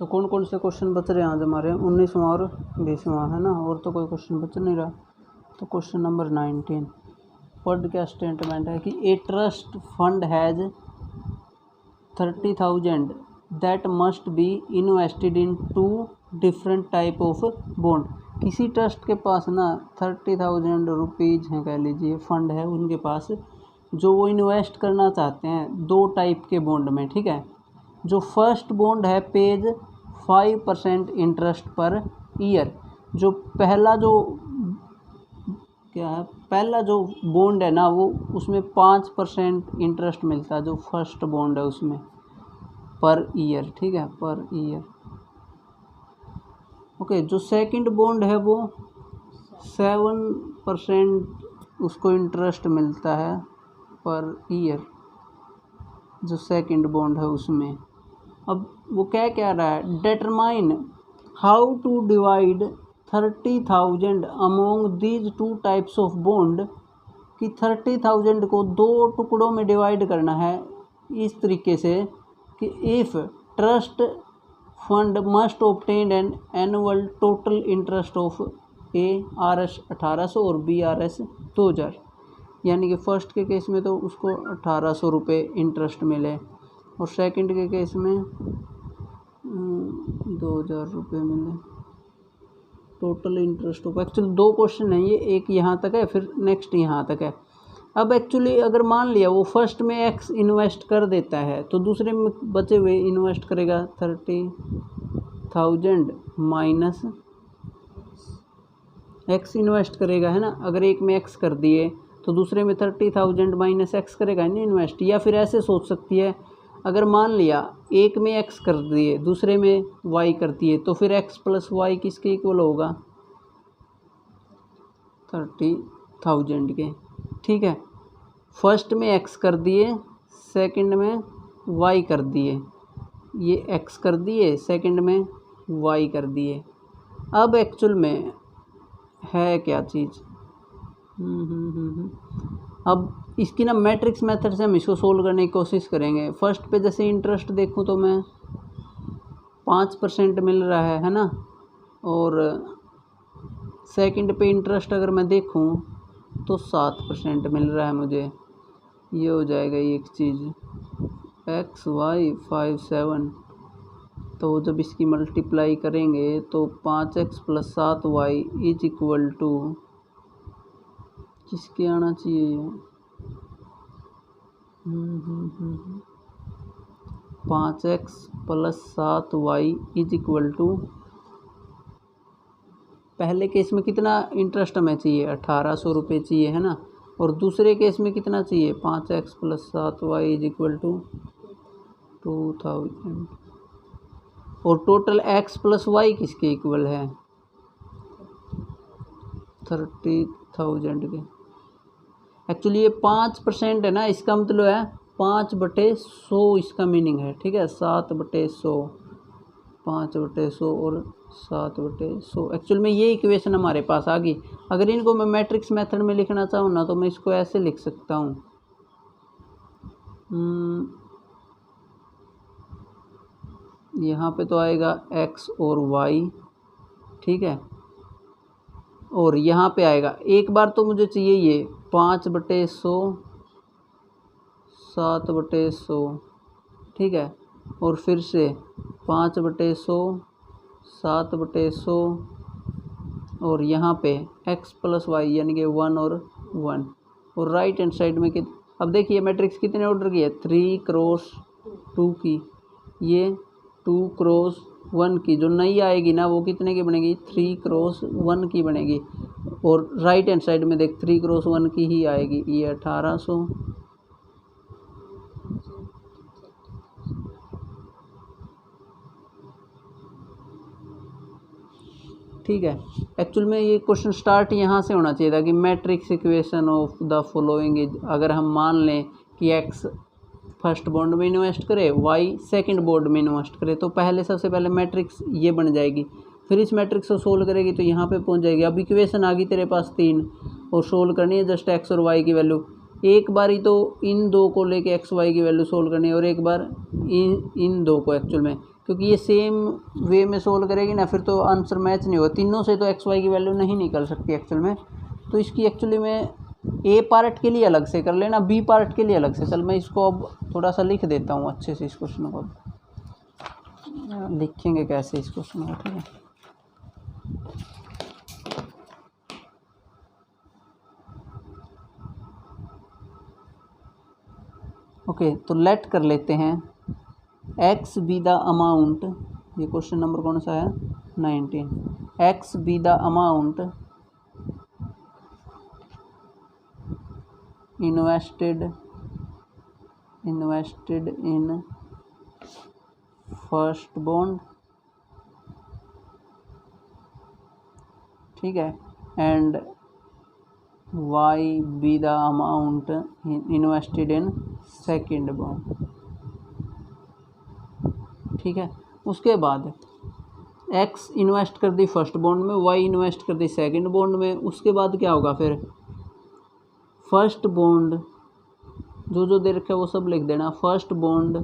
तो कौन कौन से क्वेश्चन बच रहे हैं आज हमारे? 19वां और 20वां है ना, और तो कोई क्वेश्चन बच नहीं रहा। तो क्वेश्चन नंबर 19 पढ़ क्या स्टेटमेंट है कि a trust fund has 30,000 that must be invested in 2 different type of bond. किसी ट्रस्ट के पास ना 30,000 रुपीज़ हैं, कह लीजिए फंड है उनके पास, जो वो इन्वेस्ट करना चाहते हैं 2 टाइप के बॉन्ड में, ठीक है। जो फर्स्ट बॉन्ड है पेज 5% इंटरेस्ट पर ईयर। जो पहला जो क्या है, पहला जो बॉन्ड है ना वो उसमें 5% इंटरेस्ट मिलता है, जो फर्स्ट बॉन्ड है उसमें पर ईयर, ठीक है, पर ईयर। ओके, जो सेकंड बॉन्ड है वो 7% उसको इंटरेस्ट मिलता है पर ईयर, जो सेकंड बॉन्ड है उसमें। अब वो क्या कह रहा है, determine how to divide 30,000 among these 2 types of bond, कि 30,000 को 2 टुकड़ों में डिवाइड करना है इस तरीके से कि if trust fund must obtain an annual total interest of ARS 1800 और BRS 2000। यानी कि फर्स्ट के केस में तो उसको 1800 रुपये इंटरेस्ट मिले और सेकंड के केस में 2000 रुपये मिले total interest of. Actually 2 question है ये, एक यहाँ तक है फिर नेक्स्ट यहाँ तक है। अब एक्चुअली अगर मान लिया वो फर्स्ट में X इन्वेस्ट कर देता है तो दूसरे में बचे हुए इन्वेस्ट करेगा 30,000 माइनस X इन्वेस्ट करेगा, है ना। अगर एक में X कर दिए तो दूसरे में 30,000 माइनस X करेगा नहीं इन्वेस्ट। या फिर ऐसे सोच सकती है, अगर मान लिया एक में X कर दिए दूसरे में Y कर दिए तो फिर X प्लस Y किसके इक्वल होगा? 30,000 के, ठीक है। फर्स्ट में X कर दिए, सेकंड में Y कर दिए, ये X कर दिए, सेकंड में Y कर दिए। अब एक्चुअल में है क्या चीज़, अब इसकी ना मैट्रिक्स मेथड से हम इसको सोल्व करने की कोशिश करेंगे। फर्स्ट पे जैसे इंटरेस्ट देखूँ तो मैं 5% मिल रहा है ना, और सेकंड पे इंटरेस्ट अगर मैं देखूँ तो 7% मिल रहा है मुझे। ये हो जाएगा एक चीज़ XY 57। तो जब इसकी मल्टीप्लाई करेंगे तो 5X plus 7Y is equal to किसके आना चाहिए, 5X plus 7Y is equal to, पहले केस में कितना इंटरेस्ट हमें चाहिए? 1800 रुपये चाहिए, है ना। और दूसरे केस में कितना चाहिए? 5X plus 7Y is equal to 2000। और टोटल X प्लस Y किसके इक्वल है? 30,000 के। एक्चुअली ये 5% है ना, इसका मतलब है 5/100 इसका मीनिंग है, ठीक है। 7/100, 5/100 और 7/100। एक्चुअल में ये इक्वेशन हमारे पास आ गई। अगर इनको मैं मैट्रिक्स मेथड में लिखना चाहूँ ना तो मैं इसको ऐसे लिख सकता हूँ, यहाँ पे तो आएगा X और Y, ठीक है, और यहाँ पे आएगा, एक बार तो मुझे चाहिए ये 5/100, 7/100, ठीक है, और फिर से 5/100, 7/100, और यहाँ पे X प्लस Y यानी कि 1 और 1, और राइट हैंड साइड में अब देखिए मैट्रिक्स कितने ऑर्डर की है? 3x2 की, ये 2x1 की। जो नई आएगी ना वो कितने की बनेगी? 3x1 की बनेगी। और राइट हैंड साइड में देख 3x1 की ही आएगी, ये 1800। ठीक है। एक्चुअल में ये क्वेश्चन स्टार्ट यहाँ से होना चाहिए था कि matrix equation of the following is, अगर हम मान लें कि X फर्स्ट बॉन्ड में इन्वेस्ट करे, Y सेकंड बॉन्ड में इन्वेस्ट करे, तो पहले सबसे पहले मैट्रिक्स ये बन जाएगी। फिर इस मैट्रिक्स को सोल्व करेगी तो यहाँ पे पहुँच जाएगी। अब इक्वेशन आ गई तेरे पास 3 और सोल्व करनी है जस्ट X और Y की वैल्यू। एक बार ही तो इन दो को लेके X Y की वैल्यू सोल्व करनी है और एक बार इन दो को एक्चुअल में, क्योंकि ये सेम वे में सोल्व करेगी ना, फिर तो आंसर मैच नहीं होगा। तीनों से तो एक्स वाई की वैल्यू नहीं निकल सकती एक्चुअल में। तो इसकी एक्चुअली में ए पार्ट के लिए अलग से कर लेना, बी पार्ट के लिए अलग से। चल मैं इसको अब थोड़ा सा लिख देता हूँ अच्छे से इस क्वेश्चन को। लिखेंगे कैसे इस क्वेश्चन को, ठीक है। ओके, तो लेट कर लेते हैं एक्स बी द अमाउंट, ये क्वेश्चन नंबर कौन सा है 19। X be the amount invested in first bond, ठीक है, and y be the amount invested in second bond, ठीक है। उसके बाद एक्स इन्वेस्ट कर दी फर्स्ट बॉन्ड में, वाई इन्वेस्ट कर दी सेकेंड बॉन्ड में। उसके बाद क्या होगा फिर, फर्स्ट बॉन्ड जो जो दे रखा है वो सब लिख देना। First bond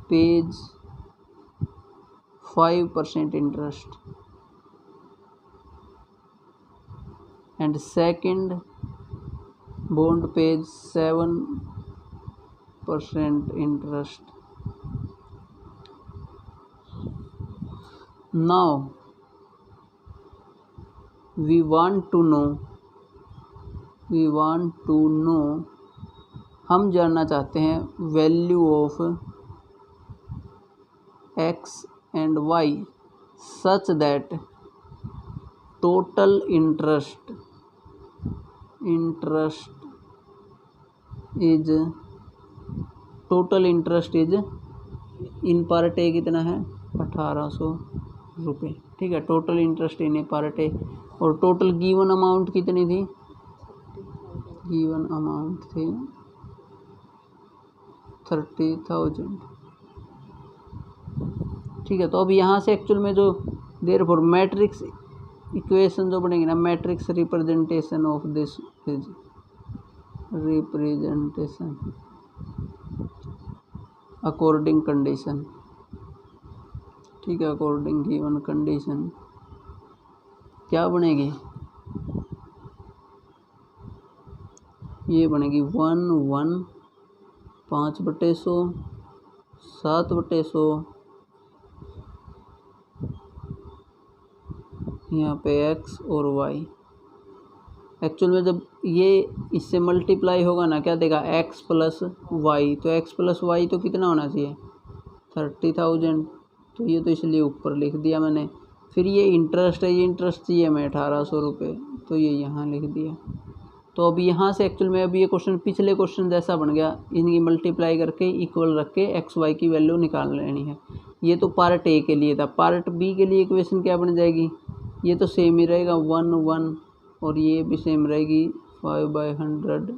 pays 5% interest and second bond pays 7% interest. Now we want to know हम जानना चाहते हैं value of x and y such that total interest is in part a कितना है 1800 रुपये, ठीक है। Total interest in a part a. और टोटल गिवन अमाउंट कितनी थी, गिवन अमाउंट थी 30,000, ठीक है। तो अब यहाँ से एक्चुअल में जो देयरफॉर मैट्रिक्स इक्वेशन जो बनेगी ना, matrix representation of this is representation according condition, ठीक है। अकॉर्डिंग गिवन कंडीशन क्या बनेगी, ये बनेगी 1 5/100 7/100, यहाँ पे x और y। एक्चुअल में जब ये इससे मल्टीप्लाई होगा ना, क्या देगा x प्लस वाई, तो x प्लस वाई तो कितना होना चाहिए 30,000, तो ये तो इसलिए ऊपर लिख दिया मैंने। फिर ये इंटरेस्ट है, ये इंटरेस्ट चाहिए हमें 1800 रुपये, तो ये यहाँ लिख दिया। तो अब यहाँ से एक्चुअल में अब ये क्वेश्चन पिछले क्वेश्चन जैसा बन गया, इनकी मल्टीप्लाई करके इक्वल रख के एक्स वाई की वैल्यू निकाल लेनी है। ये तो पार्ट ए के लिए था। पार्ट बी के लिए इक्वेशन क्या बन जाएगी, ये तो सेम ही रहेगा 1 1, और ये भी सेम रहेगी 5/100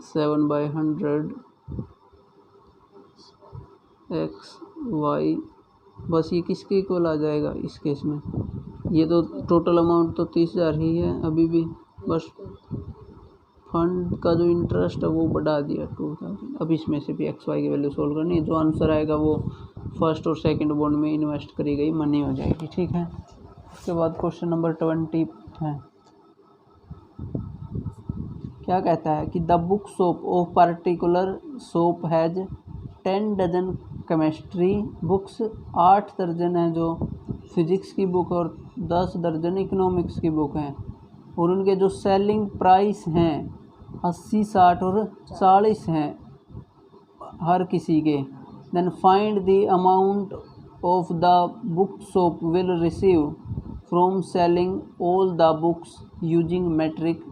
7/100 एक्स वाई, बस ये किसके इक्वल आ जाएगा इस केस में। ये तो टोटल अमाउंट तो 30,000 ही है अभी भी, बस फंड का जो इंटरेस्ट है वो बढ़ा दिया 2000। अब इसमें से भी एक्स वाई की वैल्यू सोल्व करनी है, जो आंसर आएगा वो फर्स्ट और सेकंड बॉन्ड में इन्वेस्ट करी गई मनी हो जाएगी, ठीक है। उसके बाद क्वेश्चन नंबर 20 है, क्या कहता है कि the book shop of particular shop has 10 dozen chemistry books, 8 दर्जन है जो फिजिक्स की बुक और 10 दर्जन इकोनॉमिक्स की बुक हैं, और उनके जो सेलिंग प्राइस हैं 80 60 और 40 हैं हर किसी के। Then find the amount of the book shop will receive from selling all the books using matrix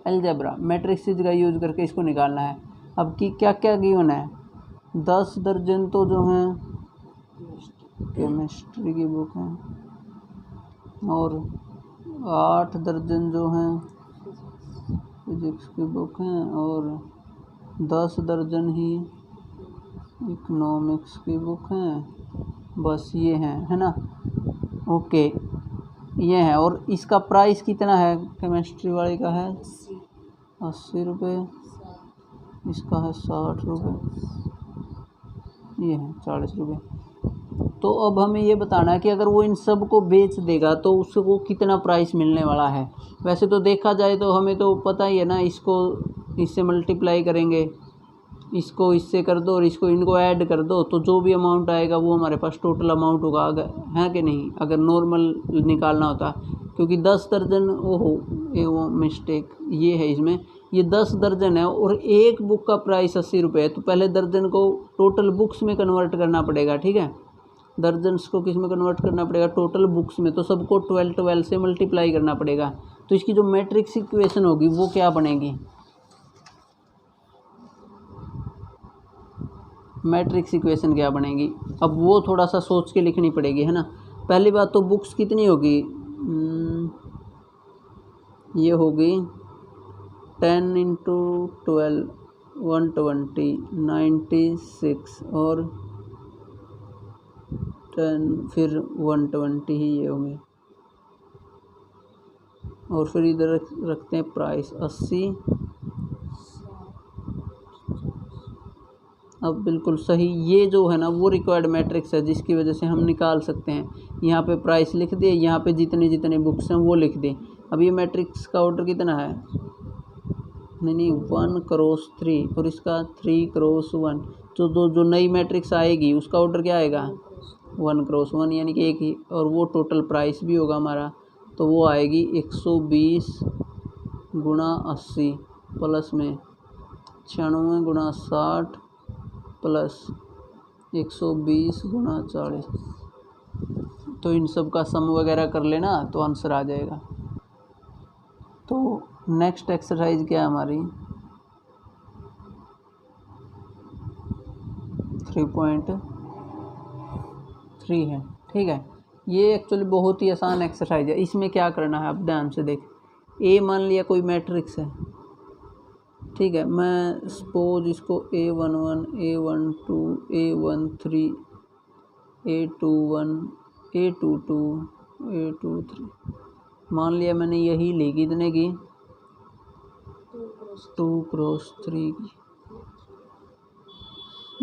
algebra. Matrix का यूज करके इसको निकालना है। अब की क्या क्या गिवन है, 10 दर्जन तो जो हैं केमिस्ट्री की बुक हैं, और 8 दर्जन जो हैं फिजिक्स की बुक हैं, और 10 दर्जन ही इकोनॉमिक्स की बुक हैं। बस ये हैं, है ना। ओके, ये है। और इसका प्राइस कितना है, केमिस्ट्री वाले का है 80 रुपये, इसका है 60 रुपये। ये है 40 रुपये। तो अब हमें ये बताना है कि अगर वो इन सब को बेच देगा तो उसको कितना प्राइस मिलने वाला है। वैसे तो देखा जाए तो हमें तो पता ही है ना, इसको इससे मल्टीप्लाई करेंगे, इसको इससे कर दो और इसको इनको ऐड कर दो, तो जो भी अमाउंट आएगा वो हमारे पास टोटल अमाउंट होगा, अगर है कि नहीं, अगर नॉर्मल निकालना होता। क्योंकि 10 दर्जन, ओहो ये वो मिस्टेक ये है इसमें, ये 10 दर्जन है और एक बुक का प्राइस 80 रुपये है। तो पहले दर्जन को टोटल बुक्स में कन्वर्ट करना पड़ेगा, ठीक है। दर्जन्स को किस में कन्वर्ट करना पड़ेगा, टोटल बुक्स में। तो सबको 12 से मल्टीप्लाई करना पड़ेगा। तो इसकी जो मैट्रिक्स इक्वेशन होगी वो क्या बनेगी, मैट्रिक्स इक्वेशन क्या बनेगी, अब वो थोड़ा सा सोच के लिखनी पड़ेगी, है ना। पहली बात तो बुक्स कितनी होगी, ये होगी 10 × 12 120 96 और 10 फिर 120 ही ये होंगे। और फिर इधर रखते हैं प्राइस 80। अब बिल्कुल सही, ये जो है ना वो रिक्वायर्ड मैट्रिक्स है जिसकी वजह से हम निकाल सकते हैं। यहाँ पे प्राइस लिख दिए, यहाँ पे जितने जितने बुक्स हैं वो लिख दिए। अब ये मैट्रिक्स का ऑर्डर कितना है, नहीं 1 क्रॉस 3 और इसका 3 क्रॉस 1। तो जो नई मैट्रिक्स आएगी उसका ऑर्डर क्या आएगा 1 क्रॉस 1, यानी कि एक ही, और वो टोटल प्राइस भी होगा हमारा। तो वो आएगी 120 × 80 प्लस में 96 × 60 प्लस 120 × 40। तो इन सब का सम वगैरह कर लेना तो आंसर आ जाएगा। तो नेक्स्ट एक्सरसाइज क्या है हमारी 3.3 है, ठीक है। ये एक्चुअली बहुत ही आसान एक्सरसाइज है। इसमें क्या करना है, आप ध्यान से देख। ए मान लिया कोई मैट्रिक्स है, ठीक है। मैं सपोज इसको A11 A12 A13 A21 A22 A23 मान लिया मैंने, यही ली कितने की 2 क्रॉस 3 की।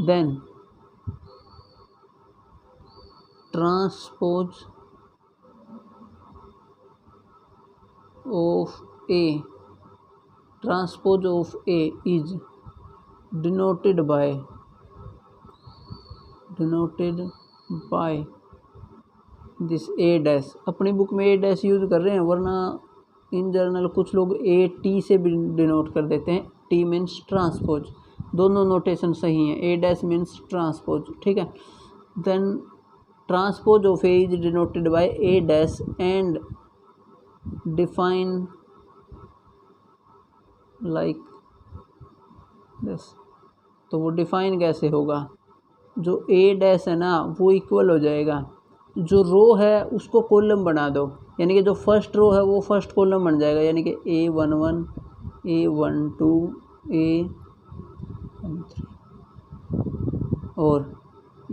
Then transpose of A, transpose of A is denoted by this A dash. अपनी बुक में A डैश यूज कर रहे हैं, वरना इन जनरल कुछ लोग AT से भी डिनोट कर देते हैं। T मीन्स ट्रांसपोज, दोनों नोटेशन सही हैं। A डैश मीन्स ट्रांसपोज, ठीक है। Then transpose of A is denoted by A dash and define like this. तो वो डिफाइन कैसे होगा, जो A डैश है ना वो इक्वल हो जाएगा, जो रो है उसको कॉलम बना दो, यानी कि जो फर्स्ट रो है वो फर्स्ट कॉलम बन जाएगा, यानी कि A11 A12 A13, और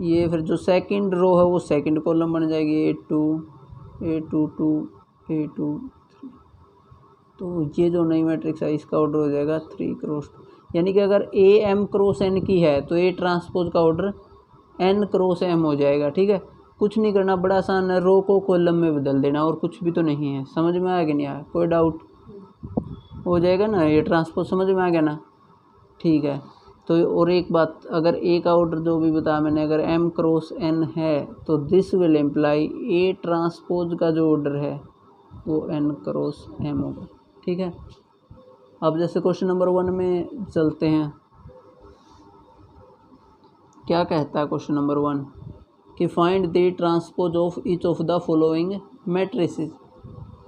ये फिर जो सेकंड रो है वो सेकंड कॉलम बन जाएगी A2 A22 A23। तो ये जो नई मैट्रिक्स है इसका ऑर्डर हो जाएगा 3 क्रॉस 2, यानी कि अगर A M क्रॉस N की है तो A ट्रांसपोज का ऑर्डर N क्रॉस M हो जाएगा, ठीक है। कुछ नहीं करना, बड़ा आसान है, रो को कॉलम में बदल देना और कुछ भी तो नहीं है। समझ में आया कि नहीं आया, कोई डाउट हो जाएगा ना, ये ट्रांसपोज समझ में आ गया ना, ठीक है। तो और एक बात, अगर A का ऑर्डर जो भी बताया मैंने, अगर M क्रॉस N है तो this will imply A transpose का जो ऑर्डर है वो N क्रॉस M होगा, ठीक है। अब जैसे क्वेश्चन नंबर 1 में चलते हैं, क्या कहता है क्वेश्चन नंबर 1 कि find the transpose of each of the following matrices.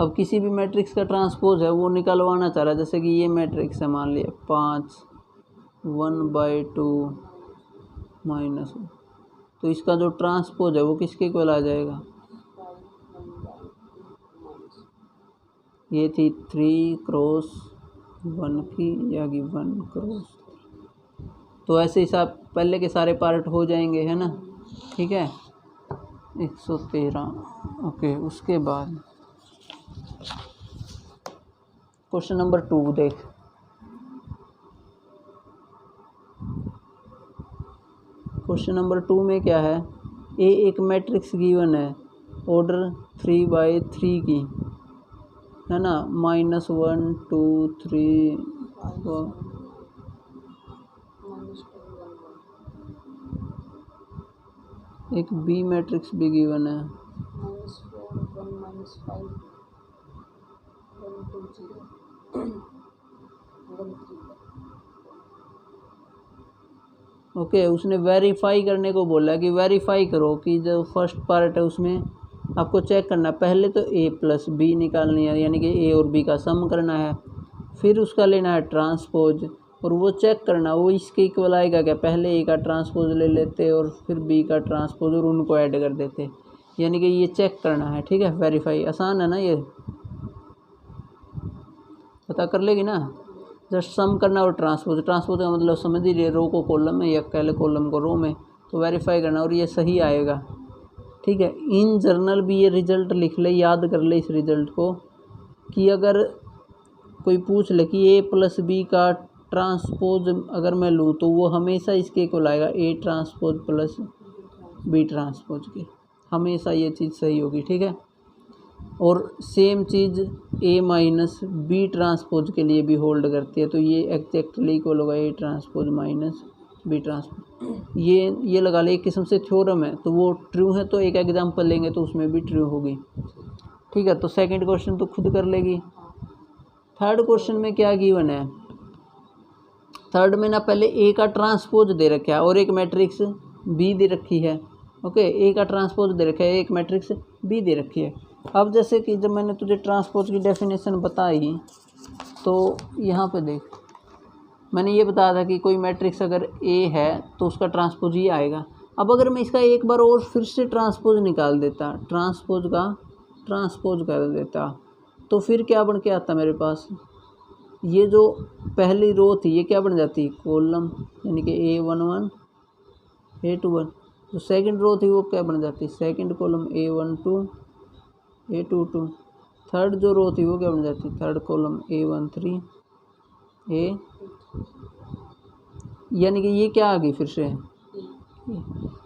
अब किसी भी मैट्रिक्स का ट्रांसपोज है वो निकलवाना चाह रहा है। जैसे कि ये मैट्रिक्स है, मान लिया 5 1/2 -1, तो इसका जो ट्रांसपोज है वो किसके इक्वल आ जाएगा, ये थी 3 क्रॉस 1 की, या कि 1 क्रॉस। तो ऐसे हिसाब पहले के सारे पार्ट हो जाएंगे, है ना, ठीक है। 113, ओके। उसके बाद क्वेश्चन नंबर 2 देख। क्वेश्चन नंबर 2 में क्या है, ए एक मैट्रिक्स गिवन है ऑर्डर 3/3 की, है ना, -1 2 3 4। एक बी मैट्रिक्स भी गिवन है, ओके। उसने वेरीफाई करने को बोला कि वेरीफाई करो कि जो फर्स्ट पार्ट है उसमें आपको चेक करना, पहले तो ए प्लस बी निकालनी है, यानी कि ए और बी का सम करना है, फिर उसका लेना है ट्रांसपोज और वो चेक करना वो इसके इक्वल आएगा क्या। पहले ए का ट्रांसपोज ले लेते और फिर बी का ट्रांसपोज और उनको ऐड कर देते, यानी कि ये चेक करना है, ठीक है। वेरीफाई आसान है ना, ये पता कर लेगी ना, जस्ट सम करना और ट्रांसपोज का मतलब समझ ही रहे, रो को कॉलम में या पहले कॉलम को रो में, तो वेरीफाई करना और ये सही आएगा, ठीक है। इन जर्नल भी ये रिजल्ट लिख ले, याद कर ले इस रिजल्ट को, कि अगर कोई पूछ ले कि ए प्लस बी का ट्रांसपोज अगर मैं लूँ तो वो हमेशा इसके इक्वल आएगा, a transpose plus b transpose के, हमेशा ये चीज़ सही होगी, ठीक है। और सेम चीज़ ए माइनस बी ट्रांसपोज के लिए भी होल्ड करती है, तो ये एग्जैक्टली इक्वल होगा a transpose minus b transpose. ये लगा ले, एक किस्म से थ्योरम है, तो वो ट्रू है, तो एक एग्जांपल लेंगे तो उसमें भी ट्रू होगी, ठीक है। तो सेकंड क्वेश्चन तो खुद कर लेगी। थर्ड क्वेश्चन में क्या गिवन है, थर्ड में ना पहले ए का ट्रांसपोज दे रखा है और एक मैट्रिक्स बी दे रखी है, ओके। ए का ट्रांसपोज दे रखा है, एक मैट्रिक्स बी दे रखी है। अब जैसे कि जब मैंने तुझे ट्रांसपोज की डेफिनेशन बताई तो यहाँ पे देख, मैंने ये बताया था कि कोई मैट्रिक्स अगर ए है तो उसका ट्रांसपोज ये आएगा। अब अगर मैं इसका एक बार और फिर से ट्रांसपोज निकाल देता, ट्रांसपोज कर देता, तो फिर क्या बन के आता मेरे पास, ये जो पहली रो थी ये क्या बन जाती, कॉलम, यानी कि A11 A21। जो सेकंड रो थी वो क्या बन जाती, second column A12 A22। Third जो रो थी वो क्या बन जाती, थर्ड कॉलम A13 A, यानी कि ये क्या आ गई फिर से,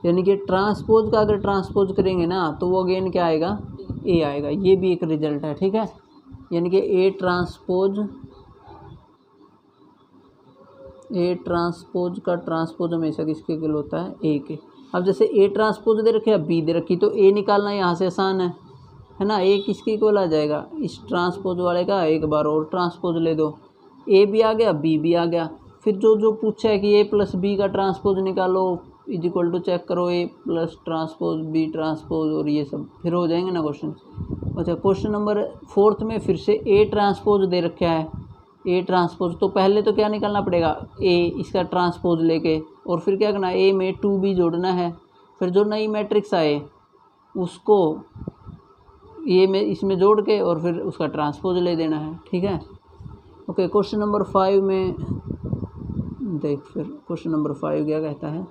यानी कि ट्रांसपोज का अगर ट्रांसपोज करेंगे ना तो वो अगेन क्या आएगा, ए आएगा। ये भी एक रिजल्ट है, ठीक है। यानी कि ए ट्रांसपोज का ट्रांसपोज हमेशा किसके इक्वल होता है, ए के। अब जैसे ए ट्रांसपोज दे रखे है, बी दे रखी, तो ए निकालना यहाँ से आसान है ना। ए किसके इक्वल आ जाएगा, इस ट्रांसपोज वाले का एक बार और ट्रांसपोज ले दो, ए भी आ गया बी भी आ गया। फिर जो पूछा है कि ए प्लस बी का ट्रांसपोज निकालो इज इक्वल टू चेक करो ए प्लस ट्रांसपोज बी ट्रांसपोज, और ये सब फिर हो जाएंगे ना क्वेश्चन। अच्छा, क्वेश्चन नंबर 4 में फिर से ए ट्रांसपोज दे रखा है, ए ट्रांसपोज, तो पहले तो क्या निकालना पड़ेगा, ए इसका ट्रांसपोज लेके, और फिर क्या करना, ए में 2b जोड़ना है, फिर जो नई मैट्रिक्स आए उसको ए में इसमें जोड़ के और फिर उसका ट्रांसपोज ले देना है, ठीक है। ओके, क्वेश्चन नंबर 5 में देख, फिर क्वेश्चन नंबर 5 क्या कहता है,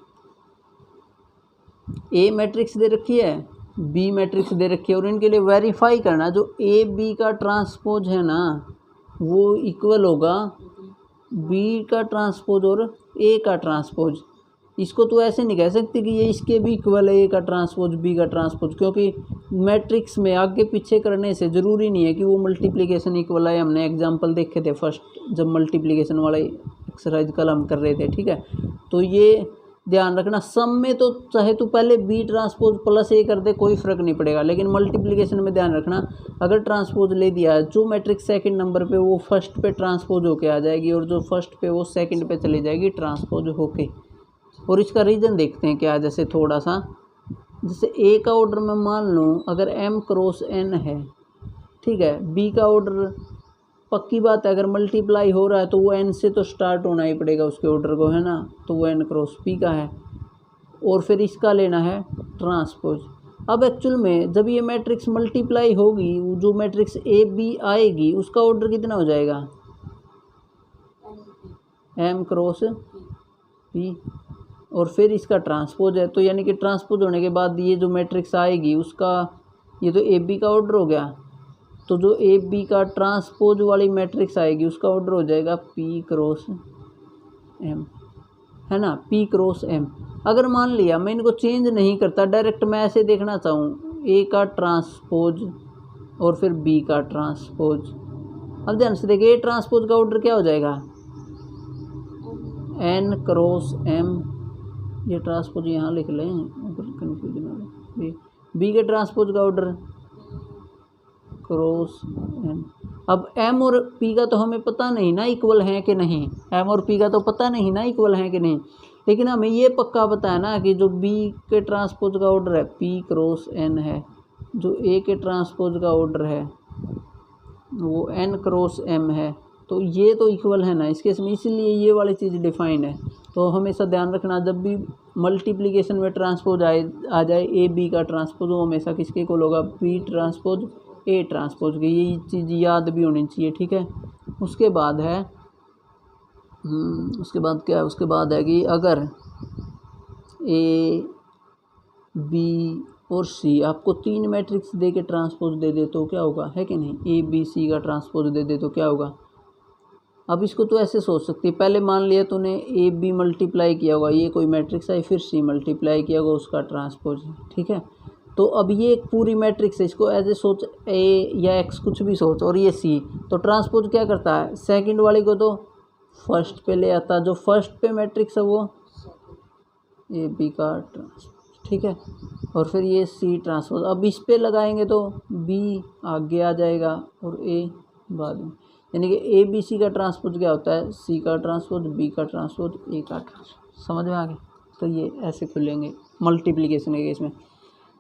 ए मैट्रिक्स दे रखी है, बी मैट्रिक्स दे रखी है, और इनके लिए वेरीफाई करना जो ए बी का ट्रांसपोज है ना वो इक्वल होगा बी का ट्रांसपोज और ए का ट्रांसपोज। इसको तो ऐसे नहीं कह सकते कि ये इसके भी इक्वल है, ए का ट्रांसपोज बी का ट्रांसपोज, क्योंकि मैट्रिक्स में आगे पीछे करने से ज़रूरी नहीं है कि वो मल्टीप्लिकेशन इक्वल है। हमने एग्जांपल देखे थे फर्स्ट जब मल्टीप्लिकेशन वाले एक्सरसाइज कल हम कर रहे थे, ठीक है। तो ये ध्यान रखना, सम में तो चाहे तो पहले बी ट्रांसपोज प्लस ए कर दे कोई फ़र्क नहीं पड़ेगा, लेकिन मल्टीप्लिकेशन में ध्यान रखना अगर ट्रांसपोज ले दिया है, जो मैट्रिक्स सेकंड नंबर पे वो फर्स्ट पे ट्रांसपोज होके आ जाएगी और जो फर्स्ट पे वो सेकंड पे चली जाएगी ट्रांसपोज होके। और इसका रीज़न देखते हैं क्या, जैसे थोड़ा सा, जैसे ए का ऑर्डर मैं मान लूँ अगर m क्रॉस n है, ठीक है। बी का ऑर्डर पक्की बात है अगर मल्टीप्लाई हो रहा है तो वो n से तो स्टार्ट होना ही पड़ेगा उसके ऑर्डर को, है ना, तो वो n क्रॉस p का है, और फिर इसका लेना है ट्रांसपोज। अब एक्चुअल में जब ये मैट्रिक्स मल्टीप्लाई होगी, जो मैट्रिक्स ए बी आएगी उसका ऑर्डर कितना हो जाएगा, m क्रॉस p, और फिर इसका ट्रांसपोज है, तो यानी कि ट्रांसपोज होने के बाद ये जो मैट्रिक्स आएगी उसका, ये तो ए बी का ऑर्डर हो गया, तो जो ए बी का ट्रांसपोज वाली मैट्रिक्स आएगी उसका ऑर्डर हो जाएगा p क्रॉस m। है ना, P क्रॉस M। अगर मान लिया मैं इनको चेंज नहीं करता, डायरेक्ट मैं ऐसे देखना चाहूँ A का ट्रांसपोज और फिर B का ट्रांसपोज, अब ध्यान से देखिए A ट्रांसपोज का ऑर्डर क्या हो जाएगा, N क्रॉस M। ये ट्रांसपोज यहाँ लिख लें अगर कन्फ्यूजन हो। B के ट्रांसपोज का ऑर्डर क्रॉस M। अब M और P का तो हमें पता नहीं ना इक्वल है कि नहीं, M और P का तो पता नहीं ना इक्वल है कि नहीं, लेकिन हमें ये पक्का पता है ना कि जो B के ट्रांसपोज का ऑर्डर है P क्रॉस N है, जो A के ट्रांसपोज का ऑर्डर है वो N क्रॉस M है, तो ये तो इक्वल है ना इस केस में, इसीलिए ये वाली चीज़ डिफाइन है। तो हमेशा ध्यान रखना जब भी मल्टीप्लिकेशन में ट्रांसपोज आ जाए A B का ट्रांसपोज, वो हमेशा किसके इक्वल होगा, P ट्रांसपोज A ट्रांसपोज की, ये चीज़ याद भी होनी चाहिए, ठीक है। उसके बाद है उसके बाद क्या है, उसके बाद है कि अगर A B और C आपको 3 मैट्रिक्स दे के ट्रांसपोज दे दे तो क्या होगा, है कि नहीं, A B C का ट्रांसपोज दे दे तो क्या होगा। अब इसको तो ऐसे सोच सकती है, पहले मान लिया तूने A B मल्टीप्लाई किया होगा, ये कोई मैट्रिक्स है, फिर C मल्टीप्लाई किया होगा उसका ट्रांसपोज, ठीक है। तो अब ये एक पूरी मैट्रिक्स है, इसको एज ए सोच A या X कुछ भी सोच, और ये C, तो ट्रांसपोज क्या करता है, सेकंड वाली को तो फर्स्ट पे ले आता, जो फर्स्ट पे मैट्रिक्स है वो A B का ट्रांसपोज, ठीक है, और फिर ये C ट्रांसपोज। अब इस पे लगाएंगे तो B आगे आ जाएगा और A बाद में, यानी कि A B C का ट्रांसपोज क्या होता है, C का ट्रांसपोज B का ट्रांसपोज A का ट्रांसपोज, समझ में आ गया। तो ये ऐसे खुलेंगे मल्टीप्लिकेशन के केस में।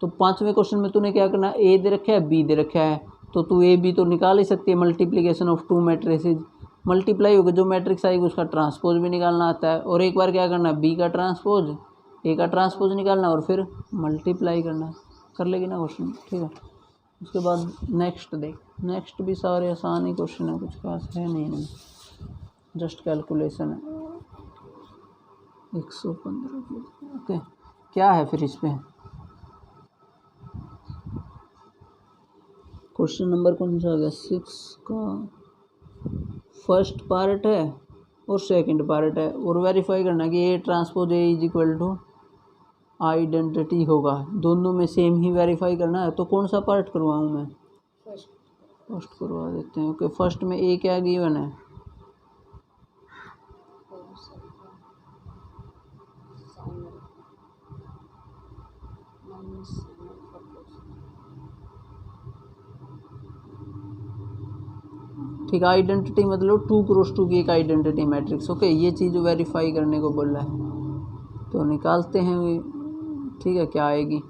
तो 5वें क्वेश्चन में तूने क्या करना, A दे रखा है B दे रखा है, तो तू A B तो निकाल ही सकती है, मल्टीप्लिकेशन ऑफ 2 मैट्रिसेज, मल्टीप्लाई होकर जो मैट्रिक्स आएगी उसका ट्रांसपोज भी निकालना आता है, और एक बार क्या करना, B का ट्रांसपोज A का ट्रांसपोज निकालना और फिर मल्टीप्लाई करना, कर लेगी ना क्वेश्चन, ठीक है। उसके बाद नेक्स्ट देख, नेक्स्ट भी सारे आसान ही क्वेश्चन है, कुछ खास है नहीं, जस्ट कैलकुलेशन है। 115, ओके, क्या है फिर इस पर क्वेश्चन नंबर कौन सा आ गया, 6 का फर्स्ट पार्ट है और सेकंड पार्ट है, और वेरीफाई करना कि A transpose A is equal to identity होगा, दोनों में सेम ही वेरीफाई करना है। तो कौन सा पार्ट करवाऊँ मैं, फर्स्ट करवा देते हैं, ओके। फर्स्ट में A क्या गिवन है, ठीक है, आइडेंटिटी मतलब 2 क्रॉस 2 की एक आइडेंटिटी मैट्रिक्स, ओके। ये चीज़ वेरीफाई करने को बोल रहा है, तो निकालते हैं, ठीक है। क्या आएगी,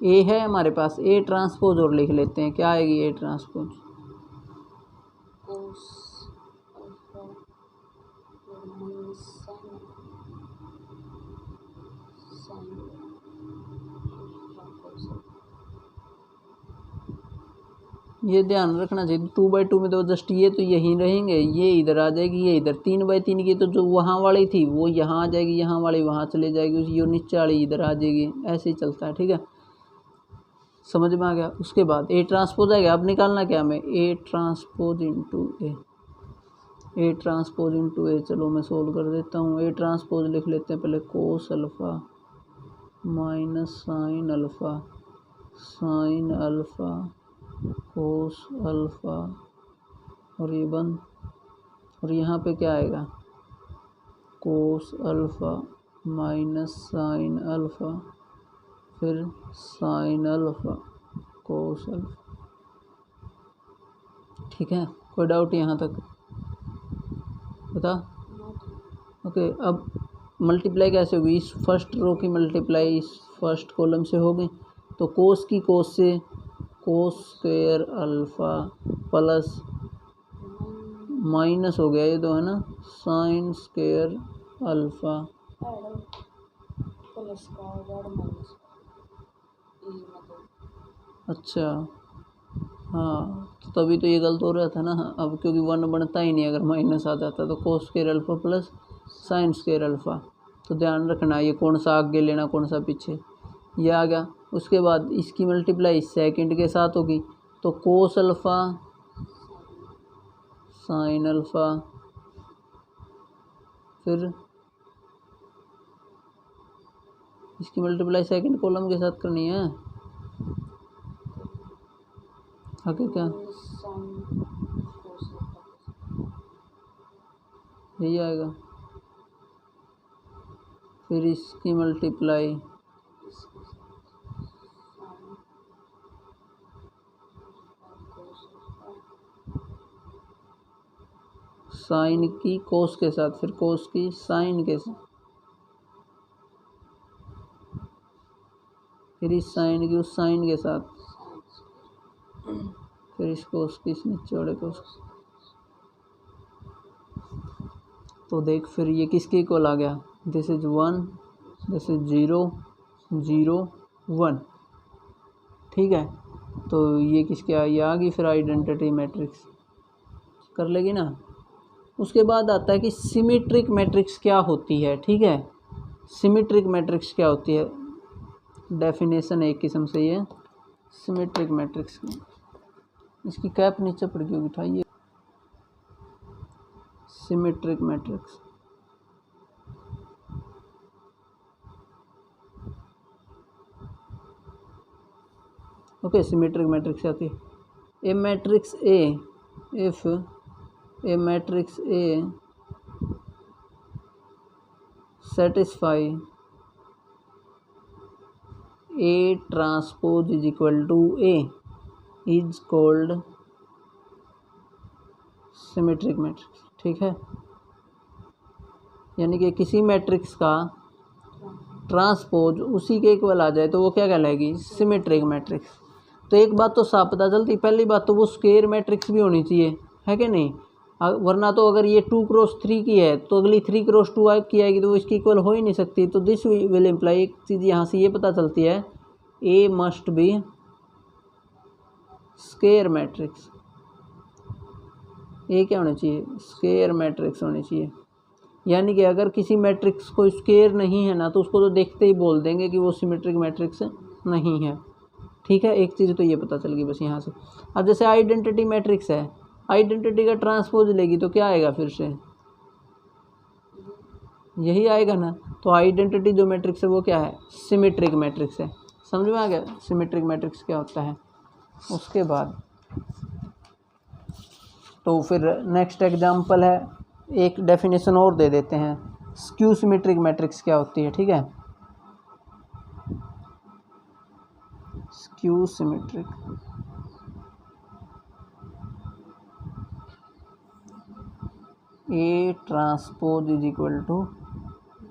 A है हमारे पास, A ट्रांसपोज और लिख लेते हैं, क्या आएगी A ट्रांसपोज, ये ध्यान रखना चाहिए, 2/2 में तो जस्ट ये तो यहीं रहेंगे, ये इधर आ जाएगी, ये इधर, 3/3 की तो जो वहाँ वाली थी वो यहाँ आ जाएगी, यहाँ वाली वहाँ चले जाएगी, ये नीचे वाली इधर आ जाएगी, ऐसे ही चलता है, ठीक है, समझ में आ गया। उसके बाद A ट्रांसपोज आएगा, अब निकालना क्या हमें, A transpose into A transpose into A, चलो मैं सोल्व कर देता हूँ। A ट्रांसपोज लिख लेते हैं पहले, cos alpha minus sine alpha, sine alpha cos alpha, और ये बंद, और यहाँ पे क्या आएगा, cos alpha minus sine alpha, फिर साइन अल्फ़ा कोस अल्फ़ा, ठीक है। कोई डाउट यहाँ तक बता, ओके। अब मल्टीप्लाई कैसे होगी, इस फर्स्ट रो की मल्टीप्लाई इस फर्स्ट कॉलम से होगी, तो कोस की कोस से cos square alpha plus minus हो गया ये तो, है ना, sine square alpha plus minus, अच्छा हाँ, तो तभी तो ये गलत हो रहा था ना, अब क्योंकि 1 बनता ही नहीं अगर माइनस आ जाता, तो cos square alpha plus sine square alpha, तो ध्यान रखना ये कौन सा आगे लेना कौन सा पीछे, ये आ गया। उसके बाद इसकी मल्टीप्लाई सेकंड के साथ होगी, तो कोस अल्फ़ा साइन अल्फ़ा, फिर इसकी मल्टीप्लाई सेकंड कॉलम के साथ करनी है। आगे क्या यही आएगा, फिर इसकी मल्टीप्लाई साइन की कोस के साथ, फिर कोस की साइन के साथ, फिर इस साइन की उस साइन के साथ, फिर इस कोस की इस नीचे वाले कोस। तो देख फिर ये किसके इक्वल आ गया, दिस इज 1, दिस इज 0 0 1। ठीक है, तो ये किसके ये आ गई फिर आइडेंटिटी मैट्रिक्स कर लेगी ना। उसके बाद आता है कि सिमेट्रिक मैट्रिक्स क्या होती है। ठीक है, सिमेट्रिक मैट्रिक्स क्या होती है, डेफिनेशन एक किस्म से ये सिमेट्रिक मैट्रिक्स की। इसकी कैप नीचे पड़ गई, उठाइए। Symmetric matrix okay, symmetric matrix आती है a matrix A if a matrix A satisfy A transpose is equal to A is called symmetric matrix. ठीक है, यानी कि किसी मैट्रिक्स का ट्रांसपोज उसी के इक्वल आ जाए तो वो क्या कहलाएगी, सिमेट्रिक मैट्रिक्स। तो एक बात तो साफ पता चलती, पहली बात तो वो स्क्वायर मैट्रिक्स भी होनी चाहिए, है कि नहीं, वरना तो अगर ये 2x3 की है तो अगली 3x2 की आएगी तो वो इसकी इक्वल हो ही नहीं सकती। तो दिस विल इम्प्लाई, एक चीज़ यहाँ से ये पता चलती है, ए मस्ट बी स्क्वायर मैट्रिक्स। ए क्या होना चाहिए, स्क्वायर मैट्रिक्स होनी चाहिए। यानी कि अगर किसी मैट्रिक्स को स्क्वायर नहीं है ना तो उसको तो देखते ही बोल देंगे कि वो सिमेट्रिक मैट्रिक्स नहीं है। ठीक है, एक चीज़ तो ये पता चल गई बस यहाँ से। अब जैसे आइडेंटिटी मैट्रिक्स है, आइडेंटिटी का ट्रांसपोज लेगी तो क्या आएगा, फिर से यही आएगा ना। तो आइडेंटिटी जो मैट्रिक्स है वो क्या है, सिमेट्रिक मैट्रिक्स है। समझ में आ गया सिमेट्रिक मैट्रिक्स क्या होता है। उसके बाद तो फिर नेक्स्ट एग्जांपल है, एक डेफिनेशन और दे देते हैं, स्क्यू सिमेट्रिक मैट्रिक्स क्या होती है। ठीक है, skew symmetric A transpose is equal to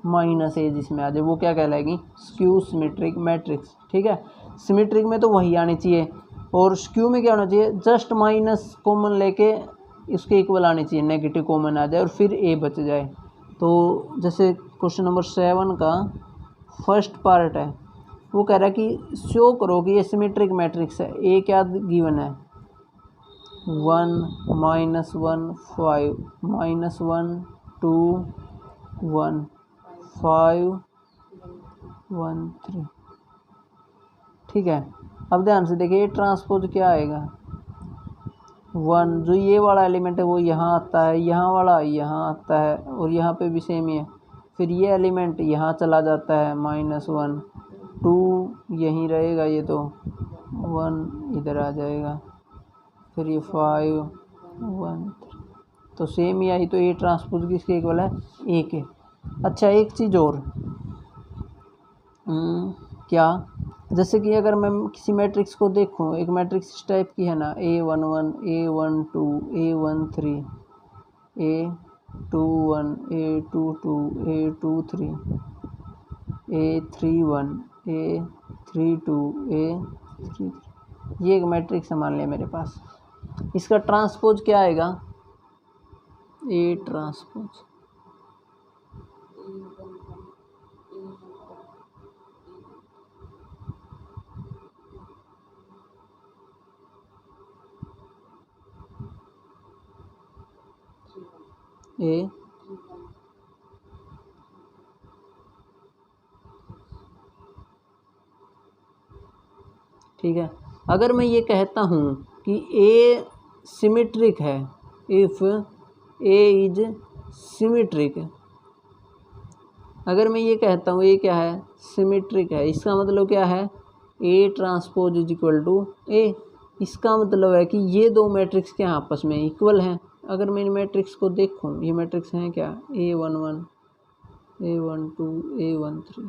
minus A जिसमें आ जाए वो क्या कहलाएगी, स्क्यू सिमेट्रिक मैट्रिक्स। ठीक है, सिमेट्रिक में तो वही आनी चाहिए और स्क्यू में क्या होना चाहिए, जस्ट माइनस कॉमन लेके इसके इक्वल आनी चाहिए, नेगेटिव कॉमन आ जाए और फिर ए बच जाए। तो जैसे क्वेश्चन नंबर 7 का फर्स्ट पार्ट है, वो कह रहा है कि शो करो कि ये सिमेट्रिक मैट्रिक्स है। ए क्या गिवन है, 1 -1 5 -1 2 1 5 1 3। ठीक है, अब ध्यान से देखिए ट्रांसपोज क्या आएगा, 1 जो ये वाला एलिमेंट है वो यहाँ आता है, यहाँ वाला यहाँ आता है और यहाँ पे भी सेम ही है। फिर ये एलिमेंट यहाँ चला जाता है, -1 2 यहीं रहेगा, ये तो 1 इधर आ जाएगा, फिर ये 5 1 3, तो सेम ही आई। तो ये ट्रांसपोज किसके इक्वल है, ए के। अच्छा, एक चीज़ और, क्या, जैसे कि अगर मैं किसी मैट्रिक्स को देखूं, एक मैट्रिक्स इस टाइप की है ना, A11 A12 A13 A21 A22 A23 A31 A32 A33, ये एक मैट्रिक्स है मान लिया मेरे पास। इसका ट्रांसपोज क्या आएगा, ए ट्रांसपोज ए ठीक है। अगर मैं ये कहता हूँ कि ए सिमेट्रिक है, इफ़ ए इज सिमेट्रिक, अगर मैं ये कहता हूँ ये क्या है, सिमेट्रिक है, इसका मतलब क्या है, A transpose is equal to A. इसका मतलब है कि ये दो मैट्रिक्स क्या आपस में इक्वल हैं। अगर मैं इन मैट्रिक्स को देखूँ, ये मैट्रिक्स हैं क्या, A11, A12, A13,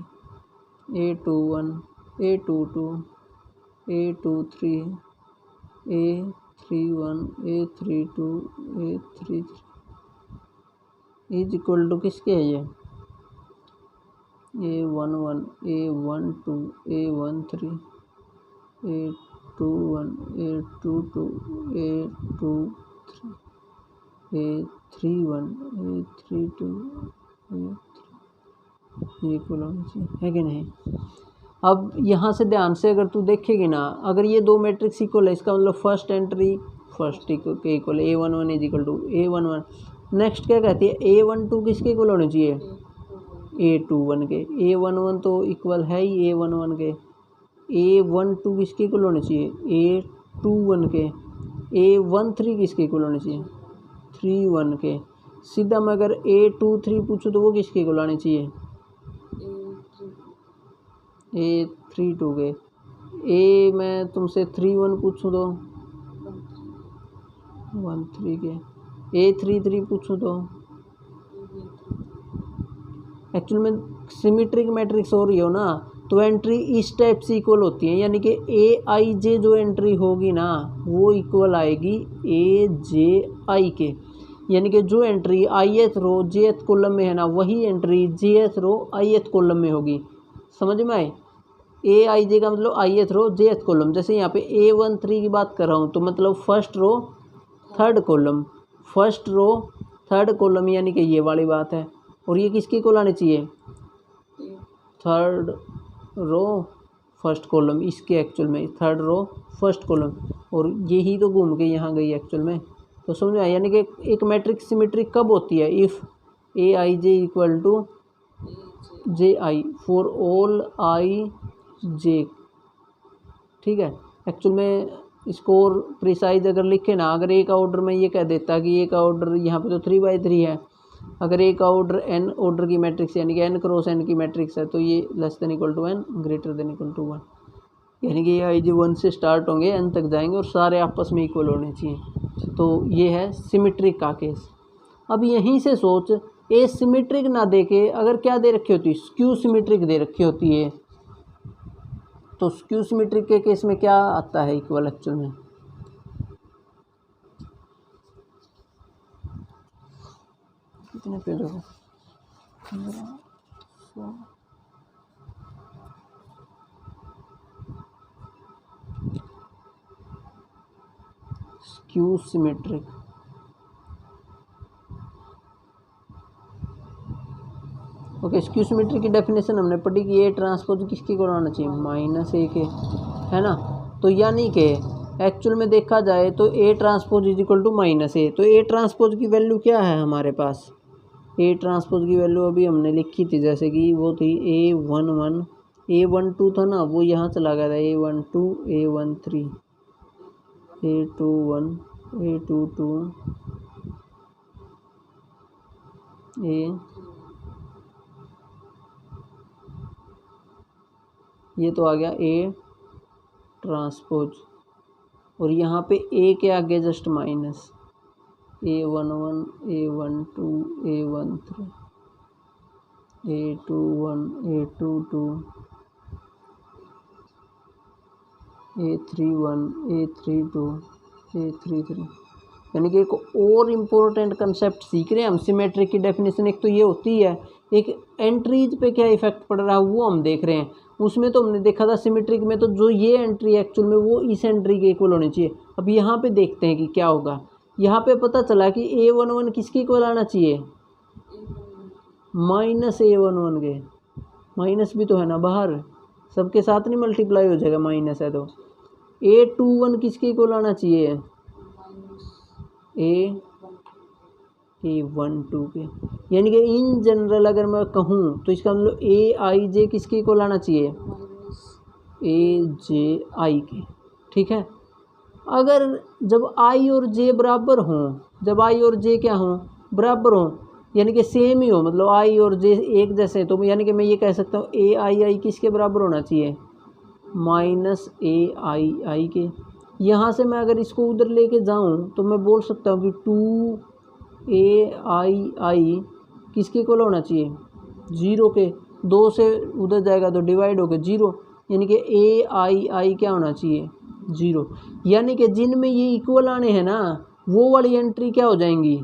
A21, A22, A23, A31, A32, A33 is equal to किसके है ये, A11, A12, A13, A21, A22, A23, A31, A32, ये इक्वल है कि नहीं। अब यहाँ से ध्यान से अगर तू देखेगी ना, अगर ये दो मैट्रिक्स इक्वल है, इसका मतलब फर्स्ट एंट्री फर्स्ट के equal, A11 is equal to A11। Next क्या कहती है, A12 किसके इक्वल होने चाहिए, A21 के। A11 तो इक्वल है ही A11 के। A12 किसके इक्वल होने चाहिए, A21 के। A13 किसके इक्वल होने चाहिए, 31 के। सीधा मैं अगर A23 पूछूँ तो वो किसके इक्वल आने चाहिए, A32 के। मैं तुमसे 31 पूछूँ तो 13 के। A33 पूछूँ तो एक्चुअल में सिमेट्रिक मैट्रिक्स हो रही हो ना, तो एंट्री इस टाइप से इक्वल होती है, यानी कि AIJ जो एंट्री होगी ना वो इक्वल आएगी AJI के। यानी कि जो एंट्री ith रो jth कॉलम में है ना, वही एंट्री jth रो ith कॉलम में होगी। समझ में आए, AIJ का मतलब ith रो jth कॉलम। जैसे यहाँ पे A13 की बात कर रहा हूँ तो मतलब first row third column, first row third column, यानी कि ये वाली बात है। और ये किसके इक्वल आने चाहिए, थर्ड रो फर्स्ट कॉलम, इसके एक्चुअल में थर्ड रो फर्स्ट कॉलम। और यही तो घूम के यहाँ गई एक्चुअल में। तो समझ में आया, यानी कि एक मैट्रिक्स सिमेट्रिक कब होती है, if AIJ equal to JI for all IJ। ठीक है, एक्चुअल में इसको और प्रिसाइज अगर लिखे ना, अगर एक ऑर्डर में ये कह देता कि एक ऑर्डर यहाँ पे तो 3/3 है, अगर एक ऑर्डर n ऑर्डर की मैट्रिक्स यानी कि n क्रॉस n की मैट्रिक्स है तो ये less than equal to n greater than equal to 1, यानी कि ये IJ 1 से स्टार्ट होंगे n तक जाएंगे और सारे आपस में इक्वल होने चाहिए। तो ये है सिमेट्रिक का केस। अब यहीं से सोच, ए सिमेट्रिक ना दे के अगर क्या दे रखी होती, स्क्यू सिमेट्रिक दे रखी होती है, तो स्क्यू सिमेट्रिक के केस में क्या आता है इक्वल एक्चुअल में, कितने पेज हो, skew symmetric. Okay, skew symmetric की डेफिनेशन हमने पढ़ी कि ए ट्रांसपोज किसके इक्वल होना चाहिए, -a के, है ना। तो यानी कि एक्चुअल में देखा जाए तो ए transpose is equal to -a। तो ए ट्रांसपोज की वैल्यू क्या है हमारे पास, ए ट्रांसपोज की वैल्यू अभी हमने लिखी थी, जैसे कि वो थी A11, A12 था ना, वो यहाँ चला गया था, A12, A13, A21, A22, ये तो आ गया A ट्रांसपोज। और यहाँ पे A के आगे just minus, A11, A12, A13, A21, A22, A31, A32, A33। यानी कि एक और इम्पोर्टेंट कंसेप्ट सीख रहे हैं हम सिमेट्रिक की डेफिनेशन। एक तो ये होती है, एक एंट्रीज पे क्या इफेक्ट पड़ रहा है वो हम देख रहे हैं। उसमें तो हमने देखा था सिमेट्रिक में तो जो ये एंट्री एक्चुअल में वो इस एंट्री के इक्वल होनी चाहिए। अब यहाँ पे देखते हैं कि क्या होगा। यहाँ पे पता चला कि A11 किसके इक्वल आना चाहिए, -A11 के। माइनस भी तो है ना बाहर, सबके साथ नहीं मल्टीप्लाई हो जाएगा, माइनस है तो। A21 किसके इक्वल आना चाहिए, A12 के। यानी कि इन जनरल अगर मैं कहूँ तो इसका मतलब AIJ किसके इक्वल आना चाहिए, AJI के। ठीक है, अगर जब I और J बराबर हों, जब I और J क्या हों, बराबर हों, यानी कि सेम ही हो, मतलब आई और जे एक जैसे, तो यानी कि मैं ये कह सकता हूँ ए आई किसके बराबर होना चाहिए, माइनस ए आई के। यहाँ से मैं अगर इसको उधर लेके जाऊँ तो मैं बोल सकता हूँ कि 2 ai किसके इक्वल होना चाहिए, 0 के। 2 से उधर जाएगा तो डिवाइड होकर 0, यानी कि ai क्या होना चाहिए, 0। यानी कि जिनमें ये इक्वल आने हैं ना वो वाली एंट्री क्या हो जाएंगी,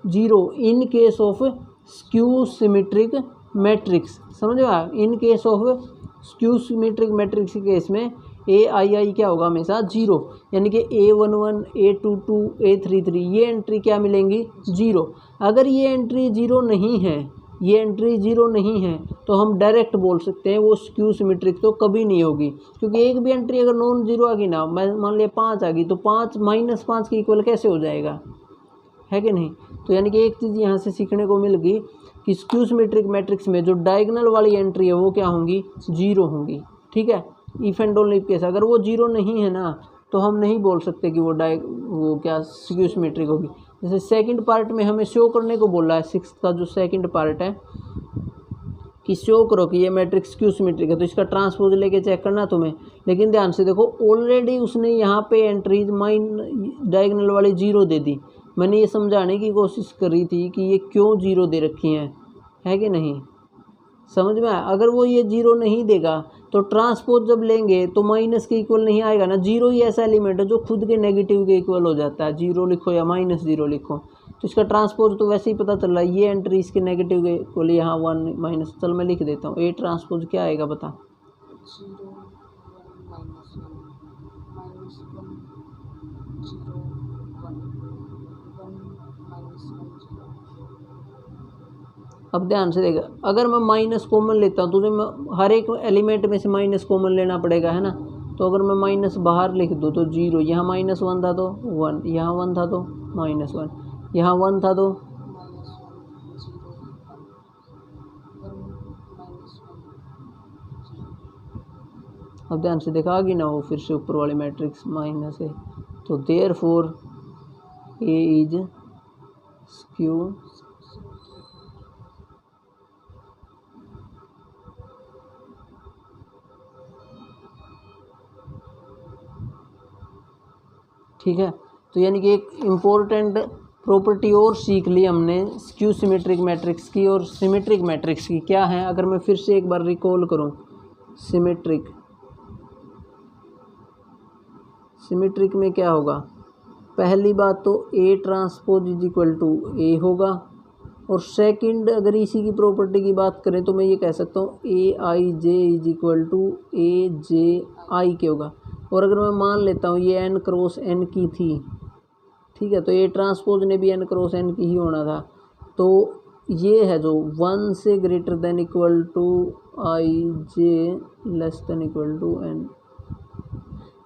0 in case of skew symmetric matrix. समझ में, in case of skew symmetric matrix के केस में ai क्या होगा, हमेशा 0। यानी कि a11 a22 a33 ये एंट्री क्या मिलेंगी, 0। अगर ये एंट्री 0 नहीं है, ये एंट्री 0 नहीं है तो हम डायरेक्ट बोल सकते हैं वो स्क्यू सिमेट्रिक तो कभी नहीं होगी, क्योंकि एक भी एंट्री अगर नॉन जीरो आ गई ना, मैं मान लिया 5 आ गई, तो 5 -5 के इक्वल कैसे हो जाएगा, है कि नहीं। तो यानी कि एक चीज़ यहाँ से सीखने को मिल गई कि स्क्यू सिमेट्रिक मैट्रिक्स में जो डायगोनल वाली एंट्री है वो क्या होंगी, 0 होंगी। ठीक है, इफ एंड ओनली केस अगर वो 0 नहीं है ना तो हम नहीं बोल सकते कि वो क्या स्क्यू सिमेट्रिक होगी। जैसे सेकंड पार्ट में हमें शो करने को बोल रहा है, 6 का जो सेकंड पार्ट है कि शो करो कि ये मैट्रिक्स स्क्यू सिमेट्रिक है, तो इसका ट्रांसपोज लेके चेक करना तुम्हें। लेकिन ध्यान से देखो, ऑलरेडी उसने यहाँ पे एंट्रीज डायगोनल वाली 0 दे दी। मैंने ये समझाने की कोशिश करी थी कि ये क्यों 0 दे रखी हैं, है कि नहीं, समझ में आया। अगर वो ये 0 नहीं देगा तो ट्रांसपोज जब लेंगे तो माइनस के इक्वल नहीं आएगा ना। 0 ही ऐसा एलिमेंट है जो खुद के नेगेटिव के इक्वल हो जाता है, 0 लिखो या -0 लिखो, तो इसका ट्रांसपोज तो वैसे ही पता चल रहा है, ये एंट्री इसके नेगेटिव के इक्वल, यहाँ 1 माइनस, चल मैं लिख देता हूँ, ए ट्रांसपोज क्या आएगा बता, 0 1 -1 0 1 -1 अब ध्यान से देगा, अगर मैं माइनस कॉमन लेता हूँ तो हर एक एलिमेंट में से माइनस कॉमन लेना पड़ेगा, है ना। तो अगर मैं माइनस बाहर लिख दूँ तो 0, यहाँ -1 था तो 1, यहाँ 1 था तो -1, यहाँ 1 था तो अब ध्यान से देखा आगे ना हो फिर से ऊपर वाले मैट्रिक्स माइनस है, तो देयरफॉर ए इज स्क्यू ठीक है। तो यानी कि एक इम्पोर्टेंट प्रॉपर्टी और सीख ली हमने स्क्यू सिमेट्रिक मैट्रिक्स की और सिमेट्रिक मैट्रिक्स की, क्या है अगर मैं फिर से एक बार रिकॉल करूं, सिमेट्रिक में क्या होगा, पहली बात तो ए transpose is equal to A होगा, और सेकंड अगर इसी की प्रॉपर्टी की बात करें तो मैं ये कह सकता हूँ ए आई जे इज इक्वल टू ए जे आई के होगा। और अगर मैं मान लेता हूँ ये n क्रॉस n की थी, ठीक है, तो ये ट्रांसपोज ने भी n क्रॉस n की ही होना था, तो ये है जो 1 से greater than equal to i j less than equal to n।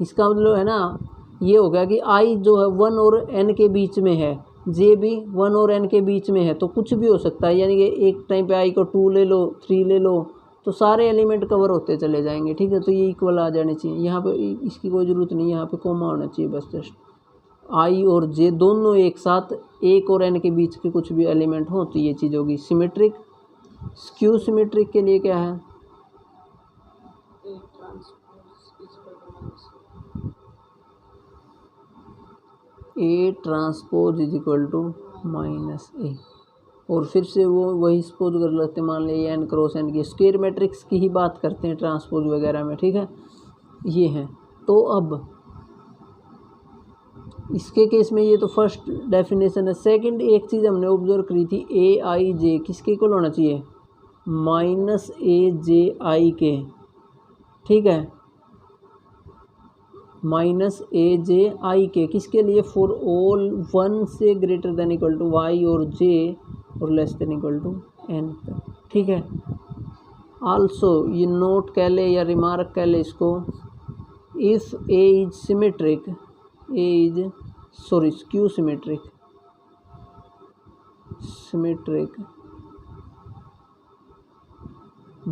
इसका मतलब है ना, ये हो गया कि आई जो है 1 और n के बीच में है, जे भी 1 और n के बीच में है, तो कुछ भी हो सकता है। यानी कि एक टाइम पे आई को 2 ले लो, 3 ले लो, तो सारे एलिमेंट कवर होते चले जाएंगे। ठीक है, तो ये इक्वल आ जाने चाहिए, यहाँ पे इसकी कोई ज़रूरत नहीं, यहाँ पे कोमा होना चाहिए बस, जस्ट आई और जे दोनों एक साथ एक और n के बीच के कुछ भी एलिमेंट हो तो ये चीज़ होगी सिमेट्रिक। स्क्यू सिमेट्रिक के लिए क्या है, A transpose is equal to minus A, और फिर से वो वही सपोज कर लेते हैं, मान लिया n क्रॉस n की स्क्वायर मैट्रिक्स की ही बात करते हैं ट्रांसपोज वगैरह में। ठीक है, ये है। तो अब इसके केस में ये तो फर्स्ट डेफिनेशन है। सेकंड एक चीज़ हमने ऑब्जर्व करी थी, ए आई जे किसके इक्वल होना चाहिए, माइनस ए जे आई के। ठीक है, माइनस ए जे आई के किसके लिए, फॉर ऑल 1 से greater than equal to y और जे और less than equal to n. ठीक है, आल्सो ये नोट कह ले या रिमार्क कह ले इसको, if A is symmetric, skew symmetric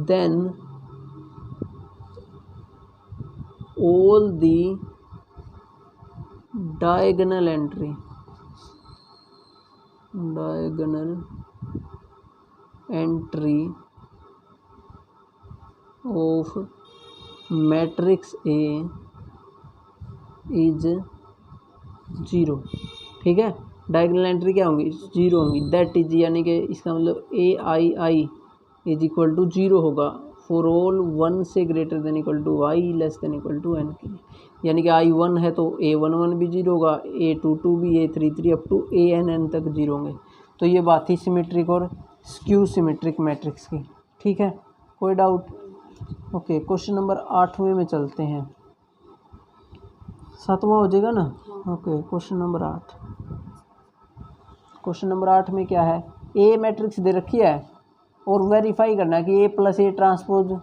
then all the diagonal entry of matrix A is 0। ठीक है, डायगोनल एंट्री क्या होंगी, 0 होंगी। दैट इज यानी कि इसका मतलब a i is equal to 0 होगा फॉर ऑल 1 से greater than equal to i less than equal to n के लिए। यानी कि आई 1 है तो ए 1 भी 0 होगा, ए 2 भी, ए 3 अप टू ए एन तक 0 होंगे। तो ये बात थी सिमेट्रिक और स्क्यू सिमेट्रिक मैट्रिक्स की। ठीक है, कोई डाउट? ओके, क्वेश्चन नंबर 8वें में चलते हैं। 7वां हो जाएगा ना? Okay, question number 8। Question number 8 में क्या है, ए मैट्रिक्स दे रखी है और वेरीफाई करना है कि ए प्लस ए ट्रांसपोज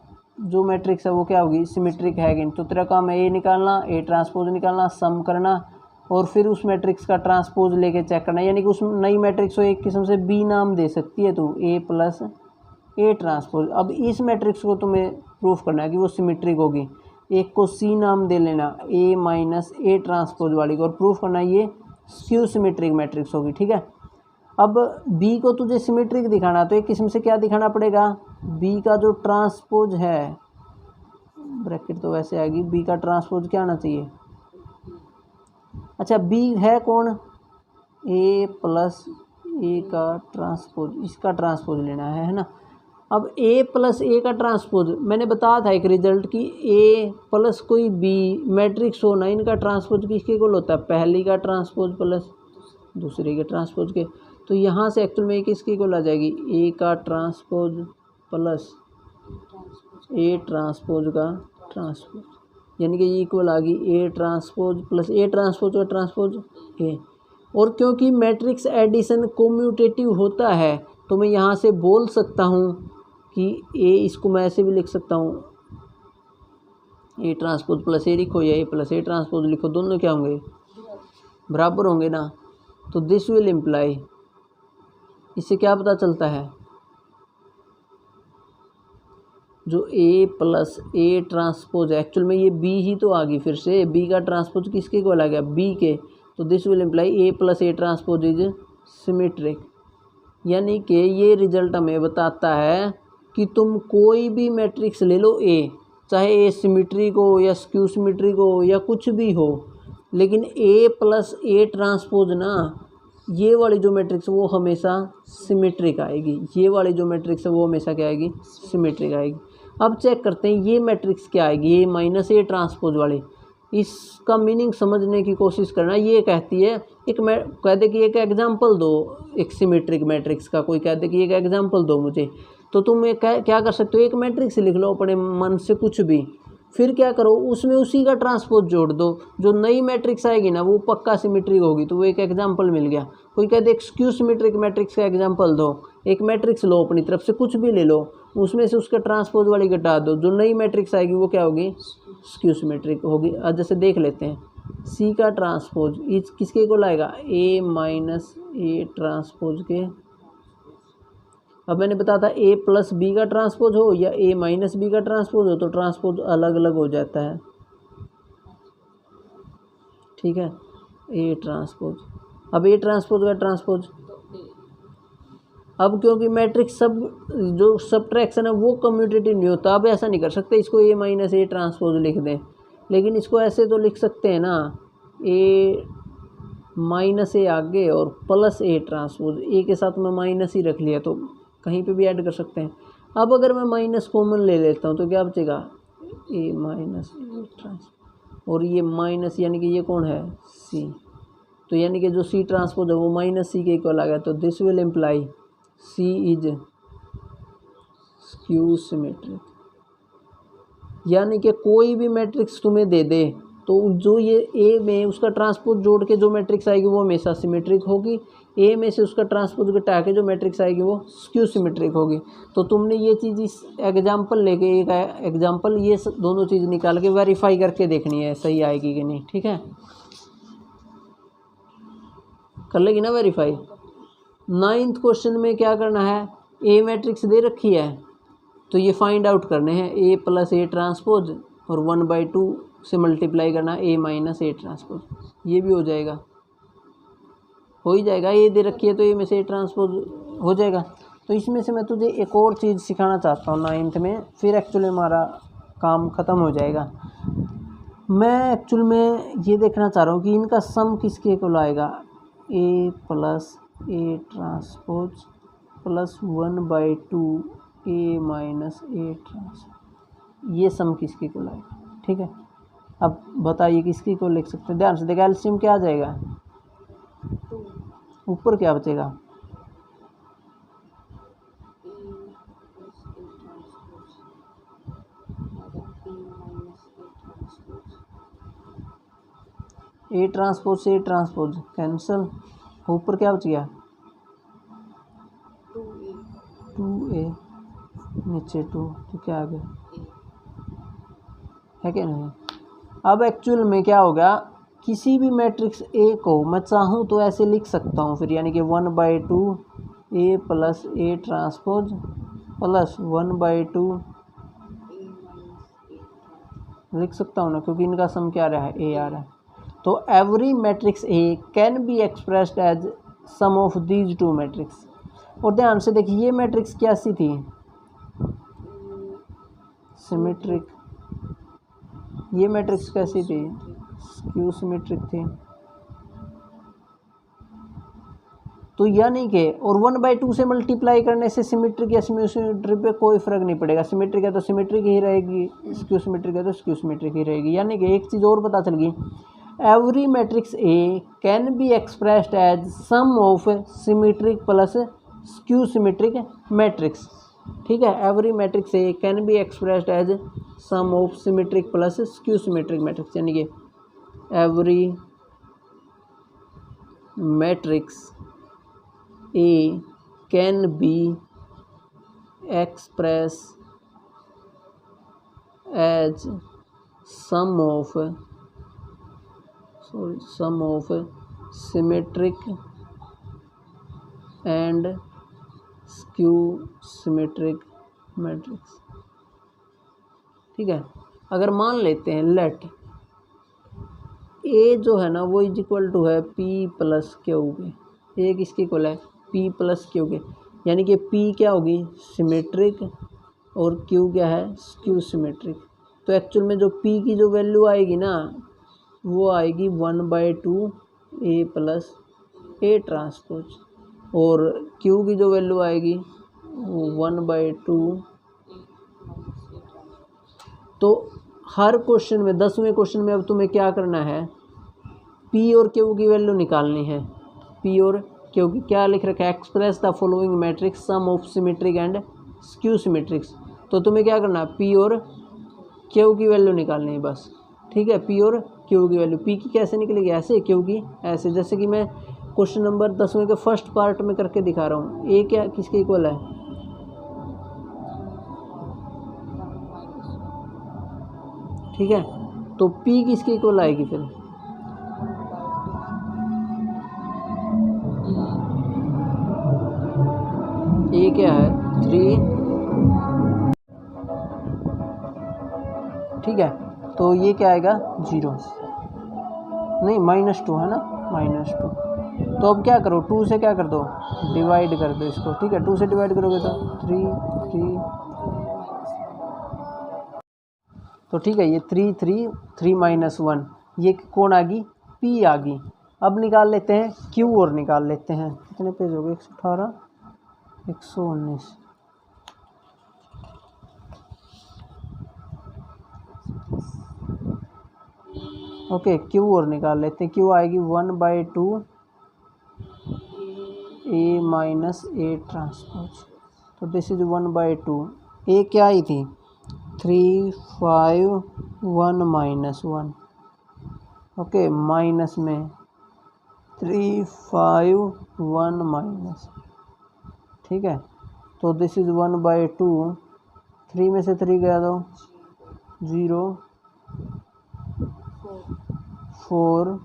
जो मैट्रिक्स है वो क्या होगी, सिमेट्रिक है कि नहीं। तो तेरा काम है ए निकालना, ए ट्रांसपोज निकालना, सम करना और फिर उस मैट्रिक्स का ट्रांसपोज लेके चेक करना। यानी कि उस नई मैट्रिक्स को एक किस्म से बी नाम दे सकती है तू, ए प्लस ए ट्रांसपोज। अब इस मैट्रिक्स को तुम्हें प्रूफ करना है कि वो सिमेट्रिक होगी। एक को सी नाम दे लेना, ए माइनस ए ट्रांसपोज वाली को, और प्रूफ करना ये स्क्यू सिमेट्रिक मैट्रिक्स होगी। ठीक है, अब बी को तुझे सिमेट्रिक दिखाना तो एक किस्म से क्या दिखाना पड़ेगा, बी का जो ट्रांसपोज है, ब्रैकेट तो वैसे आएगी, बी का ट्रांसपोज क्या आना चाहिए। अच्छा, बी है कौन, ए प्लस ए का ट्रांसपोज, इसका ट्रांसपोज लेना है ना। अब ए प्लस ए का ट्रांसपोज मैंने बताया था एक रिजल्ट की, ए प्लस कोई बी मैट्रिक्स हो ना, इनका ट्रांसपोज किसके इक्वल होता है, पहली का ट्रांसपोज प्लस दूसरे के ट्रांसपोज के। तो यहाँ से एक्चुअल में किसकी इक्वल आ जाएगी, ए का ट्रांसपोज प्लस ए ट्रांसपोज का ट्रांसपोज, यानी कि ये इक्वल आ गई ए ट्रांसपोज प्लस ए ट्रांसपोज का ट्रांसपोज ए। और क्योंकि मैट्रिक्स एडिशन कोम्यूटेटिव होता है तो मैं यहाँ से बोल सकता हूँ कि ए, इसको मैं ऐसे भी लिख सकता हूँ, ए ट्रांसपोज प्लस ए लिखो या ए प्लस ए ट्रांसपोज लिखो, दोनों क्या होंगे, बराबर होंगे ना। तो दिस विल इम्प्लाई, इससे क्या पता चलता है, जो ए प्लस ए ट्रांसपोज है एक्चुअल में ये बी ही तो आ गई, फिर से बी का ट्रांसपोज किसके को आ गया, बी के। तो this will imply A plus A transpose is symmetric. यानी कि ये रिजल्ट हमें बताता है कि तुम कोई भी मैट्रिक्स ले लो ए, चाहे ए सिमेट्रिक हो या स्क्यू सिमेट्रिक हो या कुछ भी हो, लेकिन ए प्लस ए ट्रांसपोज ना, ये वाली जो मैट्रिक्स वो हमेशा सिमेट्रिक आएगी, ये वाली जो मैट्रिक्स है वो हमेशा क्या आएगी, सिमेट्रिक आएगी। अब चेक करते हैं ये मैट्रिक्स क्या आएगी, ये माइनस ए ट्रांसपोज वाली। इसका मीनिंग समझने की कोशिश करना। ये कहती है, एक मैं कह दे कि एक एग्जांपल दो एक सिमेट्रिक मैट्रिक्स का, कोई कह दे कि एक एग्जांपल दो मुझे, तो तुम एक क्या कर सकते हो, एक मैट्रिक्स लिख लो अपने मन से कुछ भी, फिर क्या करो उसमें उसी का ट्रांसपोज जोड़ दो, जो नई मैट्रिक्स आएगी ना वो पक्का सिमेट्रिक होगी। तो वो एक एग्जांपल मिल गया। कोई कहते एक स्क्यू सिमेट्रिक मैट्रिक्स का एग्जांपल दो, एक मैट्रिक्स लो अपनी तरफ से कुछ भी ले लो, उसमें से उसका ट्रांसपोज वाली घटा दो, जो नई मैट्रिक्स आएगी वो क्या होगी, स्क्यू सिमेट्रिक होगी। अब जैसे देख लेते हैं, सी का ट्रांसपोज इस किसके को लाएगा, ए माइनस ए ट्रांसपोज के। अब मैंने बताया था ए प्लस बी का ट्रांसपोज हो या ए माइनस बी का ट्रांसपोज हो तो ट्रांसपोज अलग अलग हो जाता है। ठीक है, ए ट्रांसपोज, अब ए ट्रांसपोज का ट्रांसपोज, अब क्योंकि मैट्रिक्स सब जो सबट्रैक्शन है वो कम्यूटेटिव नहीं होता, अब ऐसा नहीं कर सकते इसको ए माइनस ए ट्रांसपोज लिख दें, लेकिन इसको ऐसे तो लिख सकते हैं ना, ए माइनस ए आगे और प्लस ए ट्रांसपोज, ए के साथ में माइनस ही रख लिया तो कहीं पे भी ऐड कर सकते हैं। अब अगर मैं माइनस कॉमन ले लेता हूँ तो क्या बचेगा, ए माइनस ए ट्रांसपोज, और ये माइनस यानी कि ये कौन है, सी, तो यानी कि जो सी ट्रांसपोज है वो माइनस सी के इक्वल आ गया। तो this will imply c is skew symmetric. यानी कि कोई भी मैट्रिक्स तुम्हें दे दे तो जो ये ए में उसका ट्रांसपोज जोड़ के जो मैट्रिक्स आएगी वो हमेशा सिमेट्रिक होगी, ए में से उसका ट्रांसपोज घटा के जो मैट्रिक्स आएगी वो स्क्यू सिमेट्रिक होगी। तो तुमने ये चीज़ इस एग्जांपल लेके, एक एग्जांपल ये दोनों चीज़ निकाल के वेरीफाई करके देखनी है सही आएगी कि नहीं। ठीक है, कर लेगी ना वेरीफाई। 9th क्वेश्चन में क्या करना है, ए मैट्रिक्स दे रखी है तो ये फाइंड आउट करने हैं, ए प्लस ए ट्रांसपोज और 1/2 से मल्टीप्लाई करना ए माइनस ए ट्रांसपोज, ये भी हो जाएगा, हो ही जाएगा। ए दे रखी है तो ए में से ए ट्रांसपोज हो जाएगा। तो इसमें से मैं तुझे एक और चीज़ सिखाना चाहता हूँ 9th में, फिर एक्चुअली हमारा काम ख़त्म हो जाएगा। मैं एक्चुअल में ये देखना चाह रहा हूँ कि इनका सम किसके को लाएगा, A plus A transpose plus 1/2 A minus A transpose, ये सम किसके को लाएगा। ठीक है, अब बताइए किसकी को लिख सकते हैं। ध्यान से देखा, एलसीएम क्या आ जाएगा, ऊपर क्या बचेगा, ए ट्रांसपोज से ए ट्रांसपोज कैंसिल, ऊपर क्या बच गया 2a, नीचे 2, तो क्या आ गया, है क्या नहीं। अब एक्चुअल में क्या होगा, किसी भी मैट्रिक्स ए को मैं चाहूँ तो ऐसे लिख सकता हूँ फिर, यानी कि 1/2 ए प्लस ए ट्रांसपोज प्लस 1/2 लिख सकता हूँ ना, क्योंकि इनका सम क्या रहा है, ए आ रहा है। तो every matrix a can be expressed as sum of these two matrix. और ध्यान से देखिए, ये मैट्रिक्स कैसी थी, सिमेट्रिक। ये मैट्रिक्स कैसी थी, स्क्यू सिमेट्रिक थी। तो यानी कि और 1/2 से मल्टीप्लाई करने से सिमेट्रिक या सिमेट्रिक पे कोई फर्क नहीं पड़ेगा। सिमेट्रिक है तो सिमेट्रिक ही रहेगी, स्क्यू सिमेट्रिक है तो स्क्यू सिमेट्रिक ही रहेगी। यानी कि एक चीज़ और पता चल गई, every matrix a can be expressed as sum of symmetric plus skew symmetric matrix. ठीक है, every matrix a can be expressed as sum of symmetric plus skew symmetric matrix. यानी कि every matrix A can be expressed as sum of symmetric and skew symmetric matrix। ठीक है, अगर मान लेते हैं लेट A जो है ना वो इज इक्वल टू है P प्लस क्यू के, ए किसके इक्वल है, P प्लस क्यू के। यानी कि P क्या होगी, सिमेट्रिक, और Q क्या है, स्क्यू सिमेट्रिक। तो एक्चुअल में जो P की जो वैल्यू आएगी ना, वो आएगी 1/2 ए प्लस ए ट्रांसपोज, और Q की जो वैल्यू आएगी वो 1/2। तो हर क्वेश्चन में, 10वें क्वेश्चन में अब तुम्हें क्या करना है, P और Q की वैल्यू निकालनी है। P और Q की क्या लिख रखा है, express the following matrix sum of symmetric and skew symmetrics. तो तुम्हें क्या करना है, P और Q की वैल्यू निकालनी है बस। ठीक है, P और Q की वैल्यू, P की कैसे निकलेगी, ऐसे, Q की ऐसे। जैसे कि मैं क्वेश्चन नंबर 10वें के फर्स्ट पार्ट में करके दिखा रहा हूँ। ए क्या किसके इक्वल है, ठीक है, तो P किसके इक्वल आएगी फिर, ए क्या है 3, ठीक है, तो ये क्या आएगा 0, नहीं -2 है ना, -2। तो अब क्या करो, 2 से क्या कर दो, डिवाइड कर दो इसको। ठीक है, 2 से डिवाइड करोगे तो 3 तो ठीक है, ये 3 - 1, ये कौन आ गई, P आ गई। अब निकाल लेते हैं Q और निकाल लेते हैं। कितने पेज हो गए, 118 119। ओके, Q और निकाल लेते हैं। Q आएगी 1/2 ए माइनस ए ट्रांसपोज, तो दिस इज 1/2। ए क्या आई थी 3 5 1 -1, ओके, माइनस में 3 5 1 माइनस, ठीक है, तो दिस इज 1/2। 3 में से 3 गया तो 0 4,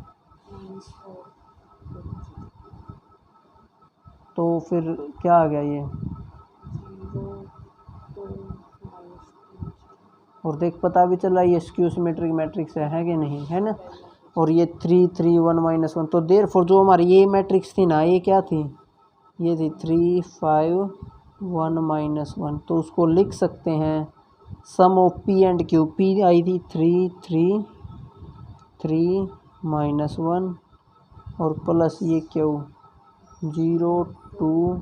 तो फिर क्या आ गया ये, और देख पता भी चला ये स्क्यू सिमेट्रिक मैट्रिक्स है कि नहीं, है ना। और ये 3 3 1 -1, तो देयरफॉर जो हमारी ये मैट्रिक्स थी ना, ये क्या थी, ये थी 3 5 1 माइनस 1, तो उसको लिख सकते हैं sum of P and Q. P आई थी 3 माइनस 1 और प्लस ये क्यू 0 2।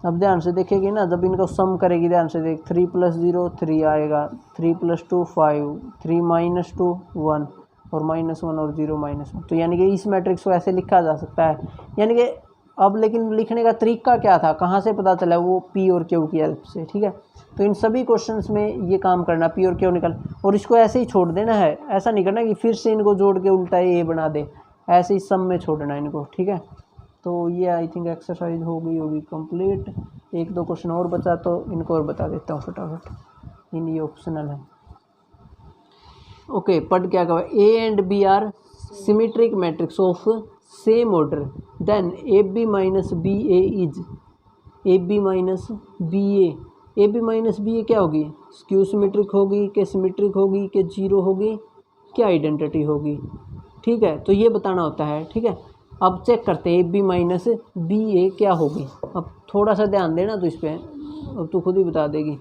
अब ध्यान से देखेगी ना, जब इनको सम करेगी ध्यान से देख, 3 + 0 3 आएगा, 3 + 2 5, 3 - 2 1 और -1 और 0 -1। तो यानी कि इस मैट्रिक्स को ऐसे लिखा जा सकता है। यानी कि अब लेकिन लिखने का तरीका क्या था, कहाँ से पता चला, वो पी और क्यू की हेल्प से। ठीक है, तो इन सभी क्वेश्चंस में ये काम करना, पी और क्यू निकल, और इसको ऐसे ही छोड़ देना है। ऐसा नहीं करना कि फिर से इनको जोड़ के उल्टा ये बना दे, ऐसे ही सम में छोड़ना इनको। ठीक है, तो ये आई थिंक एक्सरसाइज हो गई होगी कंप्लीट। एक दो क्वेश्चन और बचा तो इनको और बता देता हूँ फटाफट, इन ये ऑप्शनल है। ओके, पढ़ क्या कहा, A and B are symmetric matrix of same order, then A B minus B A is A B minus B A B minus B A क्या होगी, स्क्यू सिमेट्रिक होगी कि सिमेट्रिक होगी कि जीरो होगी, क्या आइडेंटिटी होगी। ठीक है, तो ये बताना होता है। ठीक है, अब चेक करते हैं ए बी माइनस बी ए क्या होगी। अब थोड़ा सा ध्यान देना तो इस पर, अब तू खुद ही बता देगी।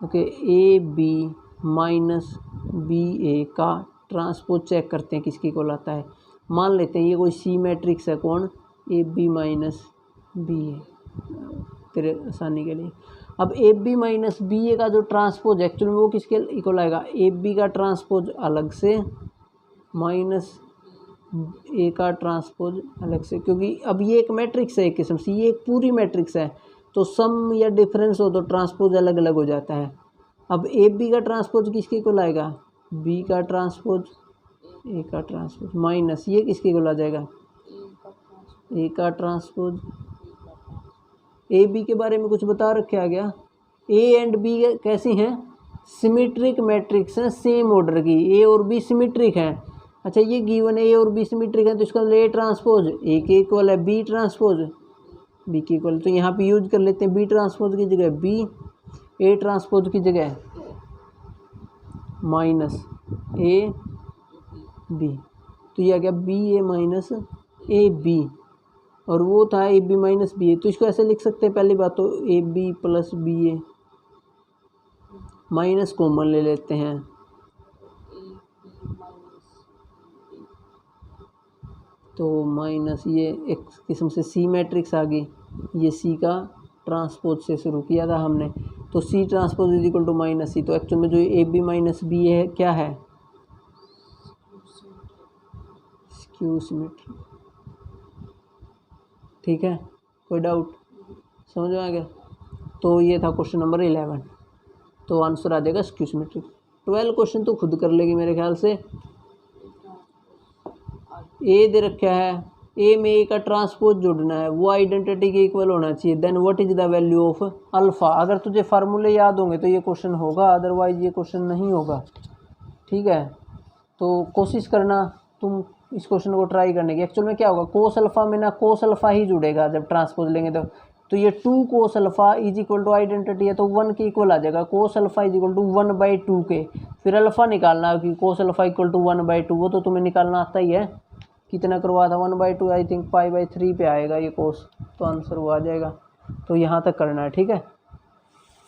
Okay, A B minus B A का ट्रांसपोज चेक करते हैं किसकी को लाता है। मान लेते हैं ये कोई सी मैट्रिक्स है, कौन, ए बी माइनस बी ए, तेरे आसानी के लिए। अब ए बी माइनस बी ए का जो ट्रांसपोज एक्चुअली वो किसके इक्वल आएगा, ए बी का ट्रांसपोज अलग से माइनस ए का ट्रांसपोज अलग से, क्योंकि अब ये एक मैट्रिक्स है एक किस्म से, ये एक पूरी मैट्रिक्स है, तो सम या डिफरेंस हो तो ट्रांसपोज अलग अलग हो जाता है। अब ए बी का ट्रांसपोज किसके को लाएगा, बी का ट्रांसपोज ए का ट्रांसपोज माइनस ये किसके को ला जाएगा, ए का ट्रांसपोज। ए बी के बारे में कुछ बता रखा गया, ए एंड बी कैसी हैं, सिमेट्रिक मैट्रिक्स हैं सेम ऑर्डर की, ए और बी सिमेट्रिक हैं। अच्छा, ये गिवन है ए और बी सिमेट्रिक है, तो इसका ए ट्रांसपोज ए के इक्वल है बी ट्रांसपोज बी के इक्वल, तो यहाँ पे यूज कर लेते हैं बी ट्रांसपोज की जगह बी, ए ट्रांसपोज की जगह माइनस ए बी, तो ये आ गया B A minus A B, और वो था A B minus B A, तो इसको ऐसे लिख सकते हैं। पहली बात तो A B plus B A, minus common ले लेते हैं, तो माइनस ये एक किस्म से सी मैट्रिक्स आ गई, ये सी का ट्रांसपोज से शुरू किया था हमने, तो C transpose is equal to minus C, तो एक्चुअल में जो ए बी माइनस बी है क्या है, स्क्यू सिमेट्री। ठीक है, कोई डाउट, समझ में आ गया। तो ये था क्वेश्चन नंबर 11, तो आंसर आ जाएगा स्क्यू सिमेट्री। 12 क्वेश्चन तो खुद कर लेगी मेरे ख्याल से। ए दे रखा है, ए में ए का ट्रांसपोज जोड़ना है, वो आइडेंटिटी के इक्वल होना चाहिए, then what is the value of alpha. अगर तुझे फार्मूले याद होंगे तो ये क्वेश्चन होगा, अदरवाइज ये क्वेश्चन नहीं होगा। ठीक है, तो कोशिश करना तुम इस क्वेश्चन को ट्राई करने की। एक्चुअल में क्या होगा, कोस अल्फा में ना कोस अल्फा ही जुड़ेगा जब ट्रांसपोज लेंगे तो ये 2 cos alpha is equal to identity है तो 1 के इक्वल आ जाएगा, cos alpha is equal to 1/2 के। फिर अल्फा निकालना कि कोस अल्फा इक्वल टू 1/2, वो तो तुम्हें निकालना आता ही है। कितना करवा था, 1/2 आई थिंक 5/3 पे आएगा ये कोस, तो आंसर वो आ जाएगा। तो यहाँ तक करना है। ठीक है।